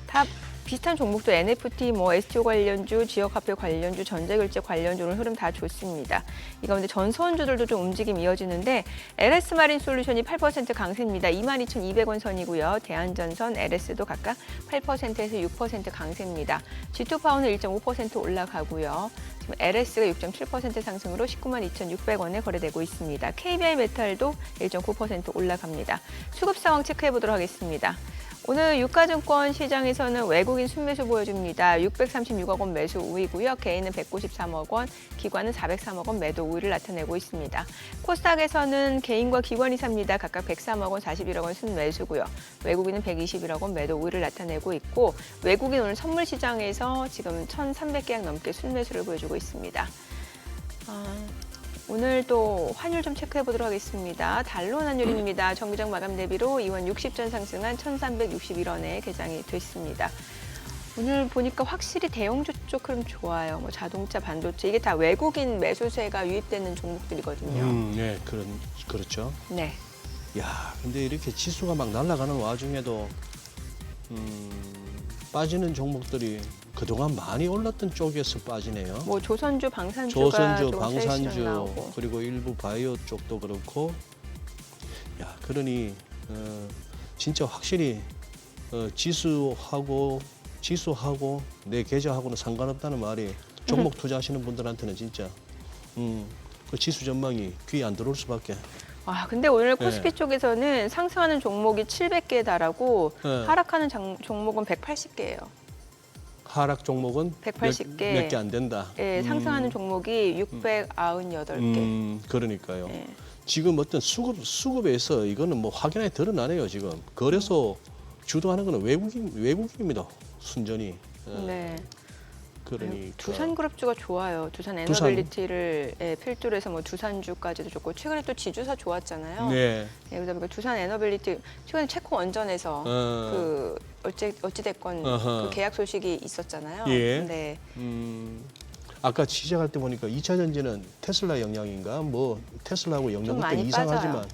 다 비슷한 종목도 NFT, STO 관련주, 지역화폐 관련주, 전자결제 관련주 오늘 흐름 다 좋습니다. 이 가운데 전선주들도 좀 움직임 이어지는데 LS마린솔루션이 8% 강세입니다. 22,200원 선이고요. 대한전선, LS도 각각 8%에서 6% 강세입니다. G2파워는 1.5% 올라가고요. 지금 LS가 6.7% 상승으로 19만 2,600원에 거래되고 있습니다. KBI메탈도 1.9% 올라갑니다. 수급 상황 체크해 보도록 하겠습니다. 오늘 유가증권 시장에서는 외국인 순매수 보여줍니다. 636억 원 매수 우위고요. 개인은 193억 원, 기관은 403억 원 매도 우위를 나타내고 있습니다. 코스닥에서는 개인과 기관이 삽니다. 각각 103억 원, 41억 원 순매수고요. 외국인은 121억 원 매도 우위를 나타내고 있고 외국인 오늘 선물 시장에서 지금 1,300계약 넘게 순매수를 보여주고 있습니다. 오늘 또 환율 좀 체크해 보도록 하겠습니다. 달러 환율입니다. 정기적 마감 대비로 2원 60전 상승한 1,361원에 개장이 됐습니다. 오늘 보니까 확실히 대형주 쪽 흐름 좋아요. 뭐 자동차, 반도체 이게 다 외국인 매수세가 유입되는 종목들이거든요. 네, 그렇죠. 네. 야, 근데 이렇게 지수가 막 날아가는 와중에도 빠지는 종목들이 그동안 많이 올랐던 쪽에서 빠지네요. 뭐 조선주, 방산주가 조선주, 좀 방산주, 세시전 나오고. 그리고 일부 바이오 쪽도 그렇고, 야, 그러니 진짜 확실히 지수하고 내 계좌하고는 상관없다는 말이 종목 투자하시는 분들한테는 진짜 그 지수 전망이 귀에 안 들어올 수밖에. 와, 근데 오늘 네. 코스피 쪽에서는 상승하는 종목이 700개에 달하고 네. 하락하는 종목은 180개예요. 하락 종목은 180개. 몇 개 안 된다. 예, 상승하는 종목이 698개. 그러니까요. 예. 지금 어떤 수급에서 이거는 뭐 확연하게 드러나네요. 지금 거래소 주도하는 거는 외국인입니다. 순전히. 네. 그러니까 두산그룹주가 좋아요. 두산 에너빌리티를 필두로 해서 뭐 두산주까지도 좋고 최근에 또 지주사 좋았잖아요. 네. 예, 그러다 보니까 두산 에너빌리티 최근에 체코 원전에서 그 어찌 됐건 어허. 그 계약 소식이 있었잖아요. 예. 네. 아까 시작할 때 보니까 2차 전지는 테슬라 영향인가 뭐 테슬라하고 영향 좀 은 많이 이상하지만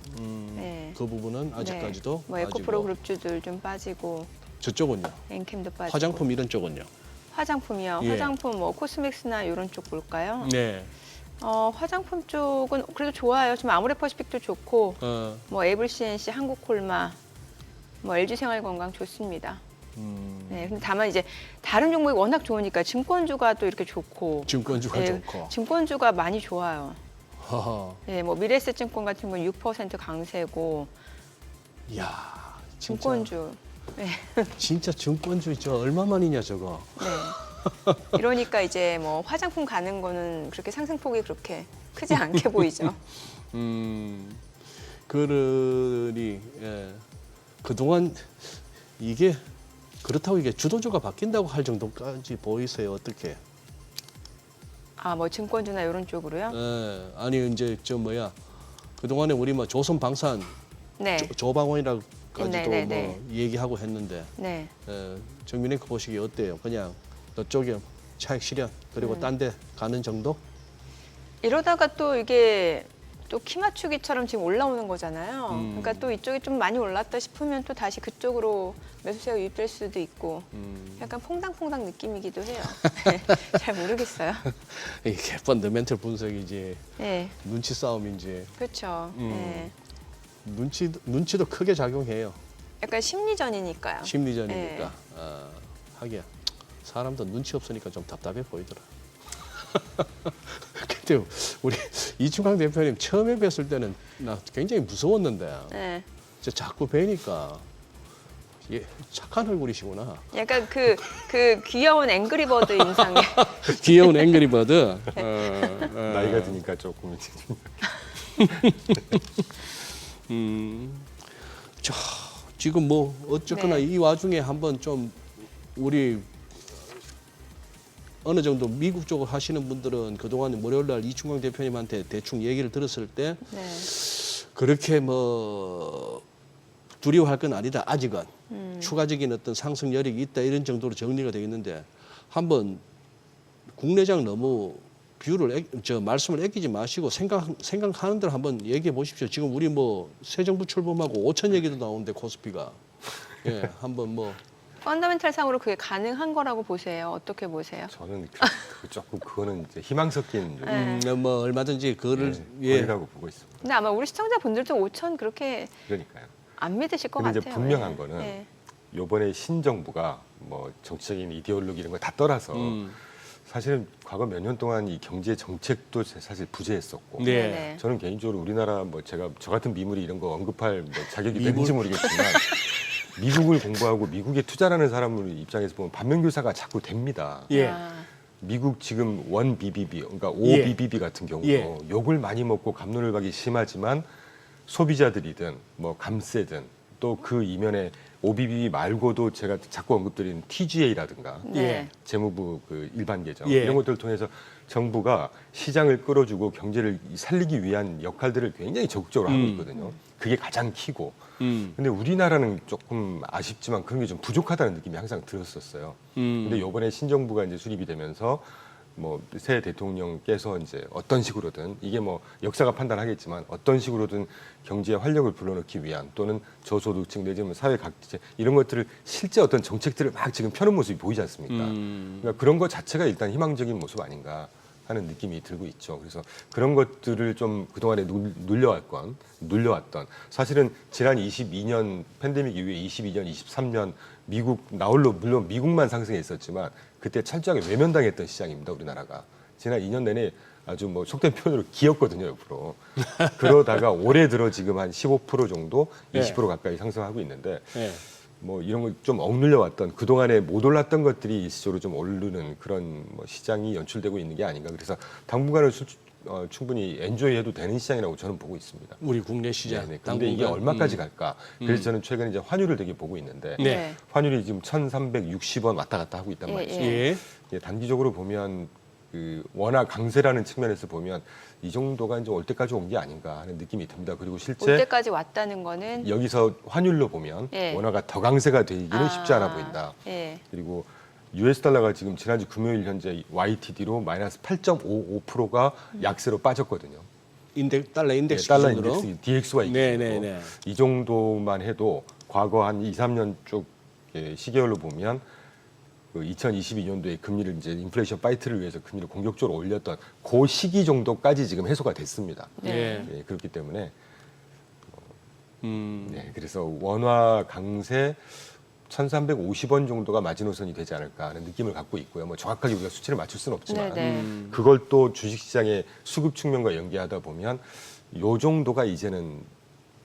네. 그 부분은 아직까지도 네. 뭐 에코프로 그룹주들 좀 빠지고 저쪽은요. 엔캠도 빠지고 화장품 이런 쪽은요. 화장품이요. 예. 화장품 뭐 코스믹스나 이런 쪽 볼까요? 네. 화장품 쪽은 그래도 좋아요. 지금 아모레퍼시픽도 좋고 뭐 에블CNC, 한국콜마, 뭐 LG생활건강 좋습니다. 네, 근데 다만 이제 다른 종목이 워낙 좋으니까 증권주가 또 이렇게 좋고 증권주가 네, 좋고. 증권주가 많이 좋아요. 허허. 네, 뭐 미래에셋증권 같은 건 6% 강세고 야, 진짜, 증권주. 네. 진짜 증권주 저 얼마만이냐 저거. 네. 이러니까 이제 뭐 화장품 가는 거는 그렇게 상승폭이 그렇게 크지 않게 보이죠. 그러니 그동안 이게 그렇다고 이게 주도주가 바뀐다고 할 정도까지 보이세요? 어떻게? 아, 뭐 증권주나 이런 쪽으로요? 아니 이제 저 뭐야 그동안에 우리 뭐 조선방산 네. 조방원이라고까지도 네네네. 뭐 얘기하고 했는데 네. 정민앵커 보시기에 어때요? 그냥 저쪽에 차익 실현 그리고 딴 데 가는 정도? 이러다가 또 이게 또 키 맞추기처럼 지금 올라오는 거잖아요. 그러니까 또 이쪽이 좀 많이 올랐다 싶으면 또 다시 그쪽으로 매수세가 유입될 수도 있고 약간 퐁당퐁당 느낌이기도 해요. 잘 모르겠어요. 이게 펀더멘털 분석이지 네, 눈치 싸움인지 그렇죠. 네. 눈치도 크게 작용해요. 약간 심리전이니까요. 심리전이니까. 네. 하기야 사람도 눈치 없으니까 좀 답답해 보이더라. 근데 우리 이충강 대표님 처음에 뵀을 때는 나 굉장히 무서웠는데 네. 저 자꾸 뵈니까 착한 얼굴이시구나. 약간 그 귀여운 앵그리버드 인상에. 귀여운 앵그리버드. 나이가 드니까 조금 이제 자, 지금 뭐 어쨌거나 네. 이 와중에 한번 좀 우리 어느 정도 미국 쪽을 하시는 분들은 그동안 월요일날 이충강 대표님한테 대충 얘기를 들었을 때 네. 그렇게 뭐 두려워할 건 아니다. 아직은 추가적인 어떤 상승 여력이 있다 이런 정도로 정리가 되어 있는데 한번 국내장 너무 말씀을 아끼지 마시고 생각하는 대로 한번 얘기해 보십시오. 지금 우리 뭐 새 정부 출범하고 5천 얘기도 나오는데 코스피가 예 한번 뭐 펀더멘탈 상으로 그게 가능한 거라고 보세요. 어떻게 보세요? 저는 조금 그거는 이제 희망 섞인 뭐 얼마든지 그거를 거리라고 보고 있습니다. 근데 아마 우리 시청자분들도 5천 그렇게 그러니까요. 안 믿으실 것 근데 같아요. 이제 분명한 예. 거는 예. 이번에 신정부가 뭐 정치적인 이데올로기 이런 거 다 떠나서 사실은 과거 몇 년 동안 이 경제 정책도 사실 부재했었고 네. 네네. 저는 개인적으로 우리나라 뭐 저 같은 미물이 이런 거 언급할 뭐 자격이 되는지 모르겠지만 미국을 공부하고 미국에 투자하는 사람들 입장에서 보면 반면교사가 자꾸 됩니다. 예. 미국 지금 원 BBB 그러니까 예. 5BBB 같은 경우도 예. 욕을 많이 먹고 갑론을박이 심하지만 소비자들이든 뭐 감세든 또 그 이면에 OBB 말고도 제가 자꾸 언급드리는 TGA라든가 네. 재무부 그 일반 계정 예. 이런 것들을 통해서 정부가 시장을 끌어주고 경제를 살리기 위한 역할들을 굉장히 적극적으로 하고 있거든요. 그게 가장 키고. 근데 우리나라는 조금 아쉽지만 그런 게 좀 부족하다는 느낌이 항상 들었었어요. 근데 이번에 신정부가 이제 수립이 되면서 뭐 새 대통령께서 이제 어떤 식으로든 이게 뭐 역사가 판단하겠지만 어떤 식으로든 경제의 활력을 불러넣기 위한 또는 저소득층 내지는 사회 각재 이런 것들을 실제 어떤 정책들을 막 지금 펴는 모습이 보이지 않습니까? 그러니까 그런 것 자체가 일단 희망적인 모습 아닌가 하는 느낌이 들고 있죠. 그래서 그런 것들을 좀 그동안에 눌려왔던 사실은 지난 22년 팬데믹 이후에 22년, 23년 미국 나홀로 물론 미국만 상승했었지만 그때 철저하게 외면당했던 시장입니다. 우리나라가 지난 2년 내내 아주 뭐 속된 표현으로 기었거든요, 옆으로. 그러다가 올해 들어 지금 한 15% 정도, 20% 가까이 상승하고 있는데 예. 뭐 이런 걸 좀 억눌려 왔던 그동안에 못 올랐던 것들이 일시적으로 좀 오르는 그런 뭐 시장이 연출되고 있는 게 아닌가. 그래서 당분간은 충분히 엔조이해도 되는 시장이라고 저는 보고 있습니다. 우리 국내 시장. 네네. 근데 이게 얼마까지 갈까? 그래서 저는 최근에 이제 환율을 되게 보고 있는데 네. 환율이 지금 1,360원 왔다 갔다 하고 있단 말이죠. 예. 예, 단기적으로 보면 그 원화 강세라는 측면에서 보면 이 정도가 이제 올 때까지 온 게 아닌가 하는 느낌이 듭니다. 그리고 올 실제 때까지 왔다는 거는 여기서 환율로 보면 예. 원화가 더 강세가 되기는 쉽지 않아 보인다. 예. 그리고 US 달러가 지금 지난주 금요일 현재 YTD로 마이너스 8.55%가 약세로 빠졌거든요. 달러 인덱스 달러 기준으로. 인덱스 DXY 기준으로 네. 이 정도만 해도 과거 한 2, 3년 쪽 시계열로 보면 그 2022년도에 금리를 이제 인플레이션 파이트를 위해서 금리를 공격적으로 올렸던 그 시기 정도까지 지금 해소가 됐습니다. 네. 예, 그렇기 때문에 음. 네, 그래서 원화 강세 1,350원 정도가 마지노선이 되지 않을까 하는 느낌을 갖고 있고요. 뭐 정확하게 우리가 수치를 맞출 수는 없지만 네네. 그걸 또 주식시장의 수급 측면과 연계하다 보면 요 정도가 이제는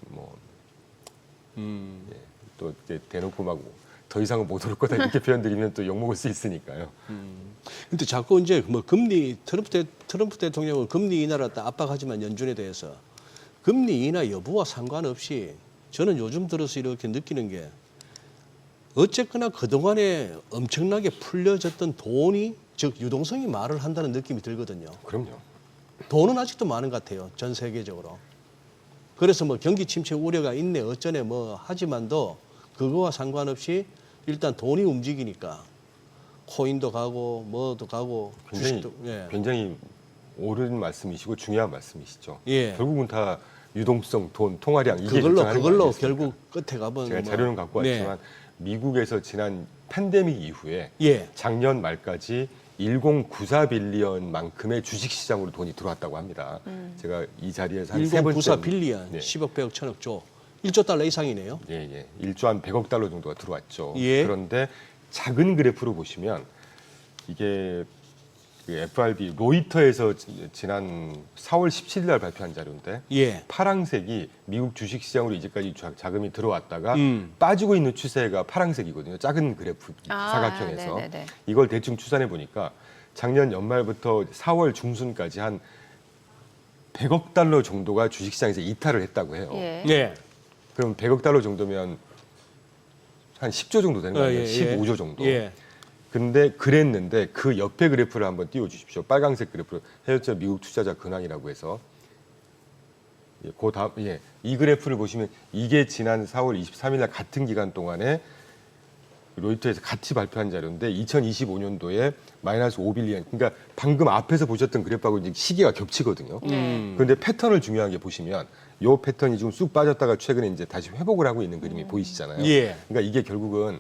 뭐 예, 또 이제 대놓고 막 더 이상은 못 오를 거다 이렇게 표현드리면 또 욕먹을 수 있으니까요. 근데 자꾸 이제 뭐 금리 트럼프 대통령은 금리 인하를 압박하지만 연준에 대해서 금리 인하 여부와 상관없이 저는 요즘 들어서 이렇게 느끼는 게 어쨌거나 그동안에 엄청나게 풀려졌던 돈이 즉 유동성이 말을 한다는 느낌이 들거든요. 그럼요. 돈은 아직도 많은 것 같아요. 전 세계적으로. 그래서 뭐 경기 침체 우려가 있네 어쩌네 뭐 하지만도 그거와 상관없이 일단 돈이 움직이니까 코인도 가고 뭐도 가고 주식도 굉장히 옳은 말씀이시고 중요한 말씀이시죠. 예. 결국은 다 유동성, 돈, 통화량 이게 결정하는 거 그걸로 아니겠습니까? 결국 끝에 가면 제가 자료는 갖고 네. 왔지만 미국에서 지난 팬데믹 이후에 예. 작년 말까지 1094 빌리언만큼의 주식시장으로 돈이 들어왔다고 합니다. 제가 이 자리에서 한 세 번째 1094 빌리언 네. 10억 100억 1000억 조 1조 달러 이상이네요. 예. 1조 한 100억 달러 정도가 들어왔죠. 예. 그런데 작은 그래프로 보시면 이게 그 FRB 로이터에서 지난 4월 17일 날 발표한 자료인데 예. 파랑색이 미국 주식시장으로 이제까지 자금이 들어왔다가 음. 빠지고 있는 추세가 파랑색이거든요. 작은 그래프 사각형에서. 네네네. 이걸 대충 추산해 보니까 작년 연말부터 4월 중순까지 한 100억 달러 정도가 주식시장에서 이탈을 했다고 해요. 예. 네. 그럼 100억 달러 정도면 한 10조 정도 되는 거 아니에요? 15조 정도. 예. 근데 그랬는데 그 옆에 그래프를 한번 띄워 주십시오. 빨간색 그래프. 헤어져 미국 투자자 근황이라고 해서 그 다음 이 그래프를 보시면 이게 지난 4월 23일 날 같은 기간 동안에 로이터에서 같이 발표한 자료인데 2025년도에 마이너스 5빌리언. 그러니까 방금 앞에서 보셨던 그래프하고 이제 시기가 겹치거든요. 그런데 패턴을 중요하게 보시면 이 패턴이 지금 쑥 빠졌다가 최근에 이제 다시 회복을 하고 있는 그림이 보이시잖아요. 예. 그러니까 이게 결국은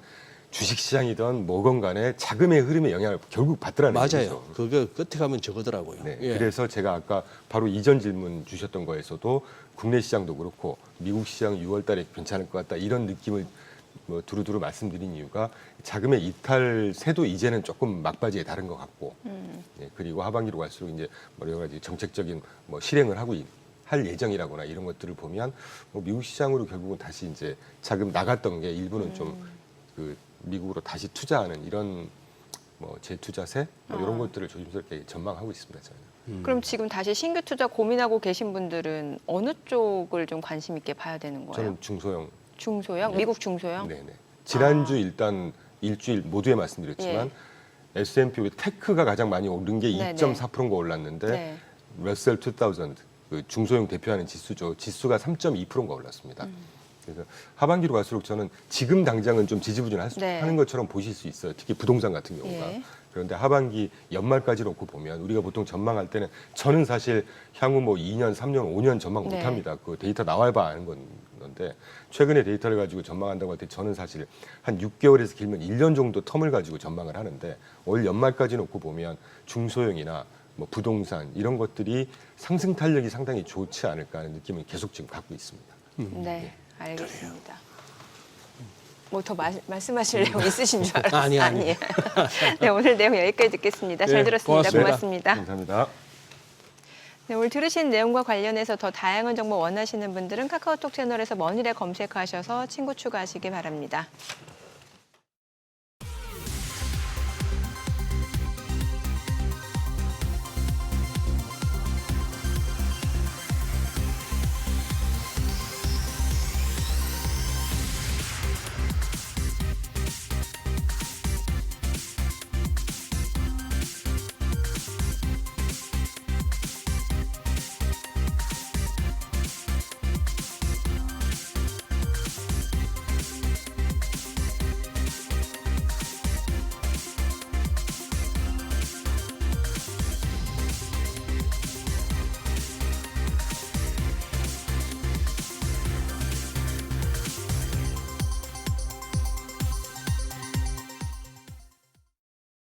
주식시장이든 뭐건 간에 자금의 흐름에 영향을 결국 받더라는 맞아요. 얘기죠. 그게 끝에 가면 저거더라고요. 네, 예. 그래서 제가 아까 바로 이전 질문 주셨던 거에서도 국내 시장도 그렇고 미국 시장 6월 달에 괜찮을 것 같다 이런 느낌을 뭐 두루두루 말씀드린 이유가 자금의 이탈세도 이제는 조금 막바지에 다른 것 같고 예, 그리고 하반기로 갈수록 이제 여러 가지 정책적인 뭐 실행을 하고 할 예정이라거나 이런 것들을 보면 뭐 미국 시장으로 결국은 다시 이제 자금 나갔던 게 일부는 좀 그 미국으로 다시 투자하는 이런 뭐 재투자세 뭐 이런 것들을 조심스럽게 전망하고 있습니다. 저는. 그럼 지금 다시 신규 투자 고민하고 계신 분들은 어느 쪽을 좀 관심 있게 봐야 되는 거예요? 저는 중소형. 중소형? 네. 미국 중소형? 네네. 지난주 일단 일주일 모두에 말씀드렸지만 S&P 테크가 가장 많이 오른 게 네네. 2.4%가 올랐는데 네. 러셀 2000, 그 중소형 대표하는 지수죠. 지수가 3.2%가 올랐습니다. 그래서 하반기로 갈수록 저는 지금 당장은 좀 지지부진하는 네. 것처럼 보실 수 있어요. 특히 부동산 같은 경우가. 예. 그런데 하반기 연말까지 놓고 보면 우리가 보통 전망할 때는 저는 사실 향후 뭐 2년, 3년, 5년 전망 네. 못합니다. 그 데이터 나와봐 아는 건데 최근에 데이터를 가지고 전망한다고 할 때 저는 사실 한 6개월에서 길면 1년 정도 텀을 가지고 전망을 하는데 올 연말까지 놓고 보면 중소형이나 뭐 부동산 이런 것들이 상승 탄력이 상당히 좋지 않을까 하는 느낌을 계속 지금 갖고 있습니다. 네, 알겠습니다. 뭐 더 말씀하실 내용 있으신 줄 알았어요. 아니에요. 아니에요. 네, 오늘 내용 여기까지 듣겠습니다. 잘 네, 들었습니다. 고맙습니다. 고맙습니다. 감사합니다. 네, 오늘 들으신 내용과 관련해서 더 다양한 정보 원하시는 분들은 카카오톡 채널에서 머니를 검색하셔서 친구 추가하시기 바랍니다.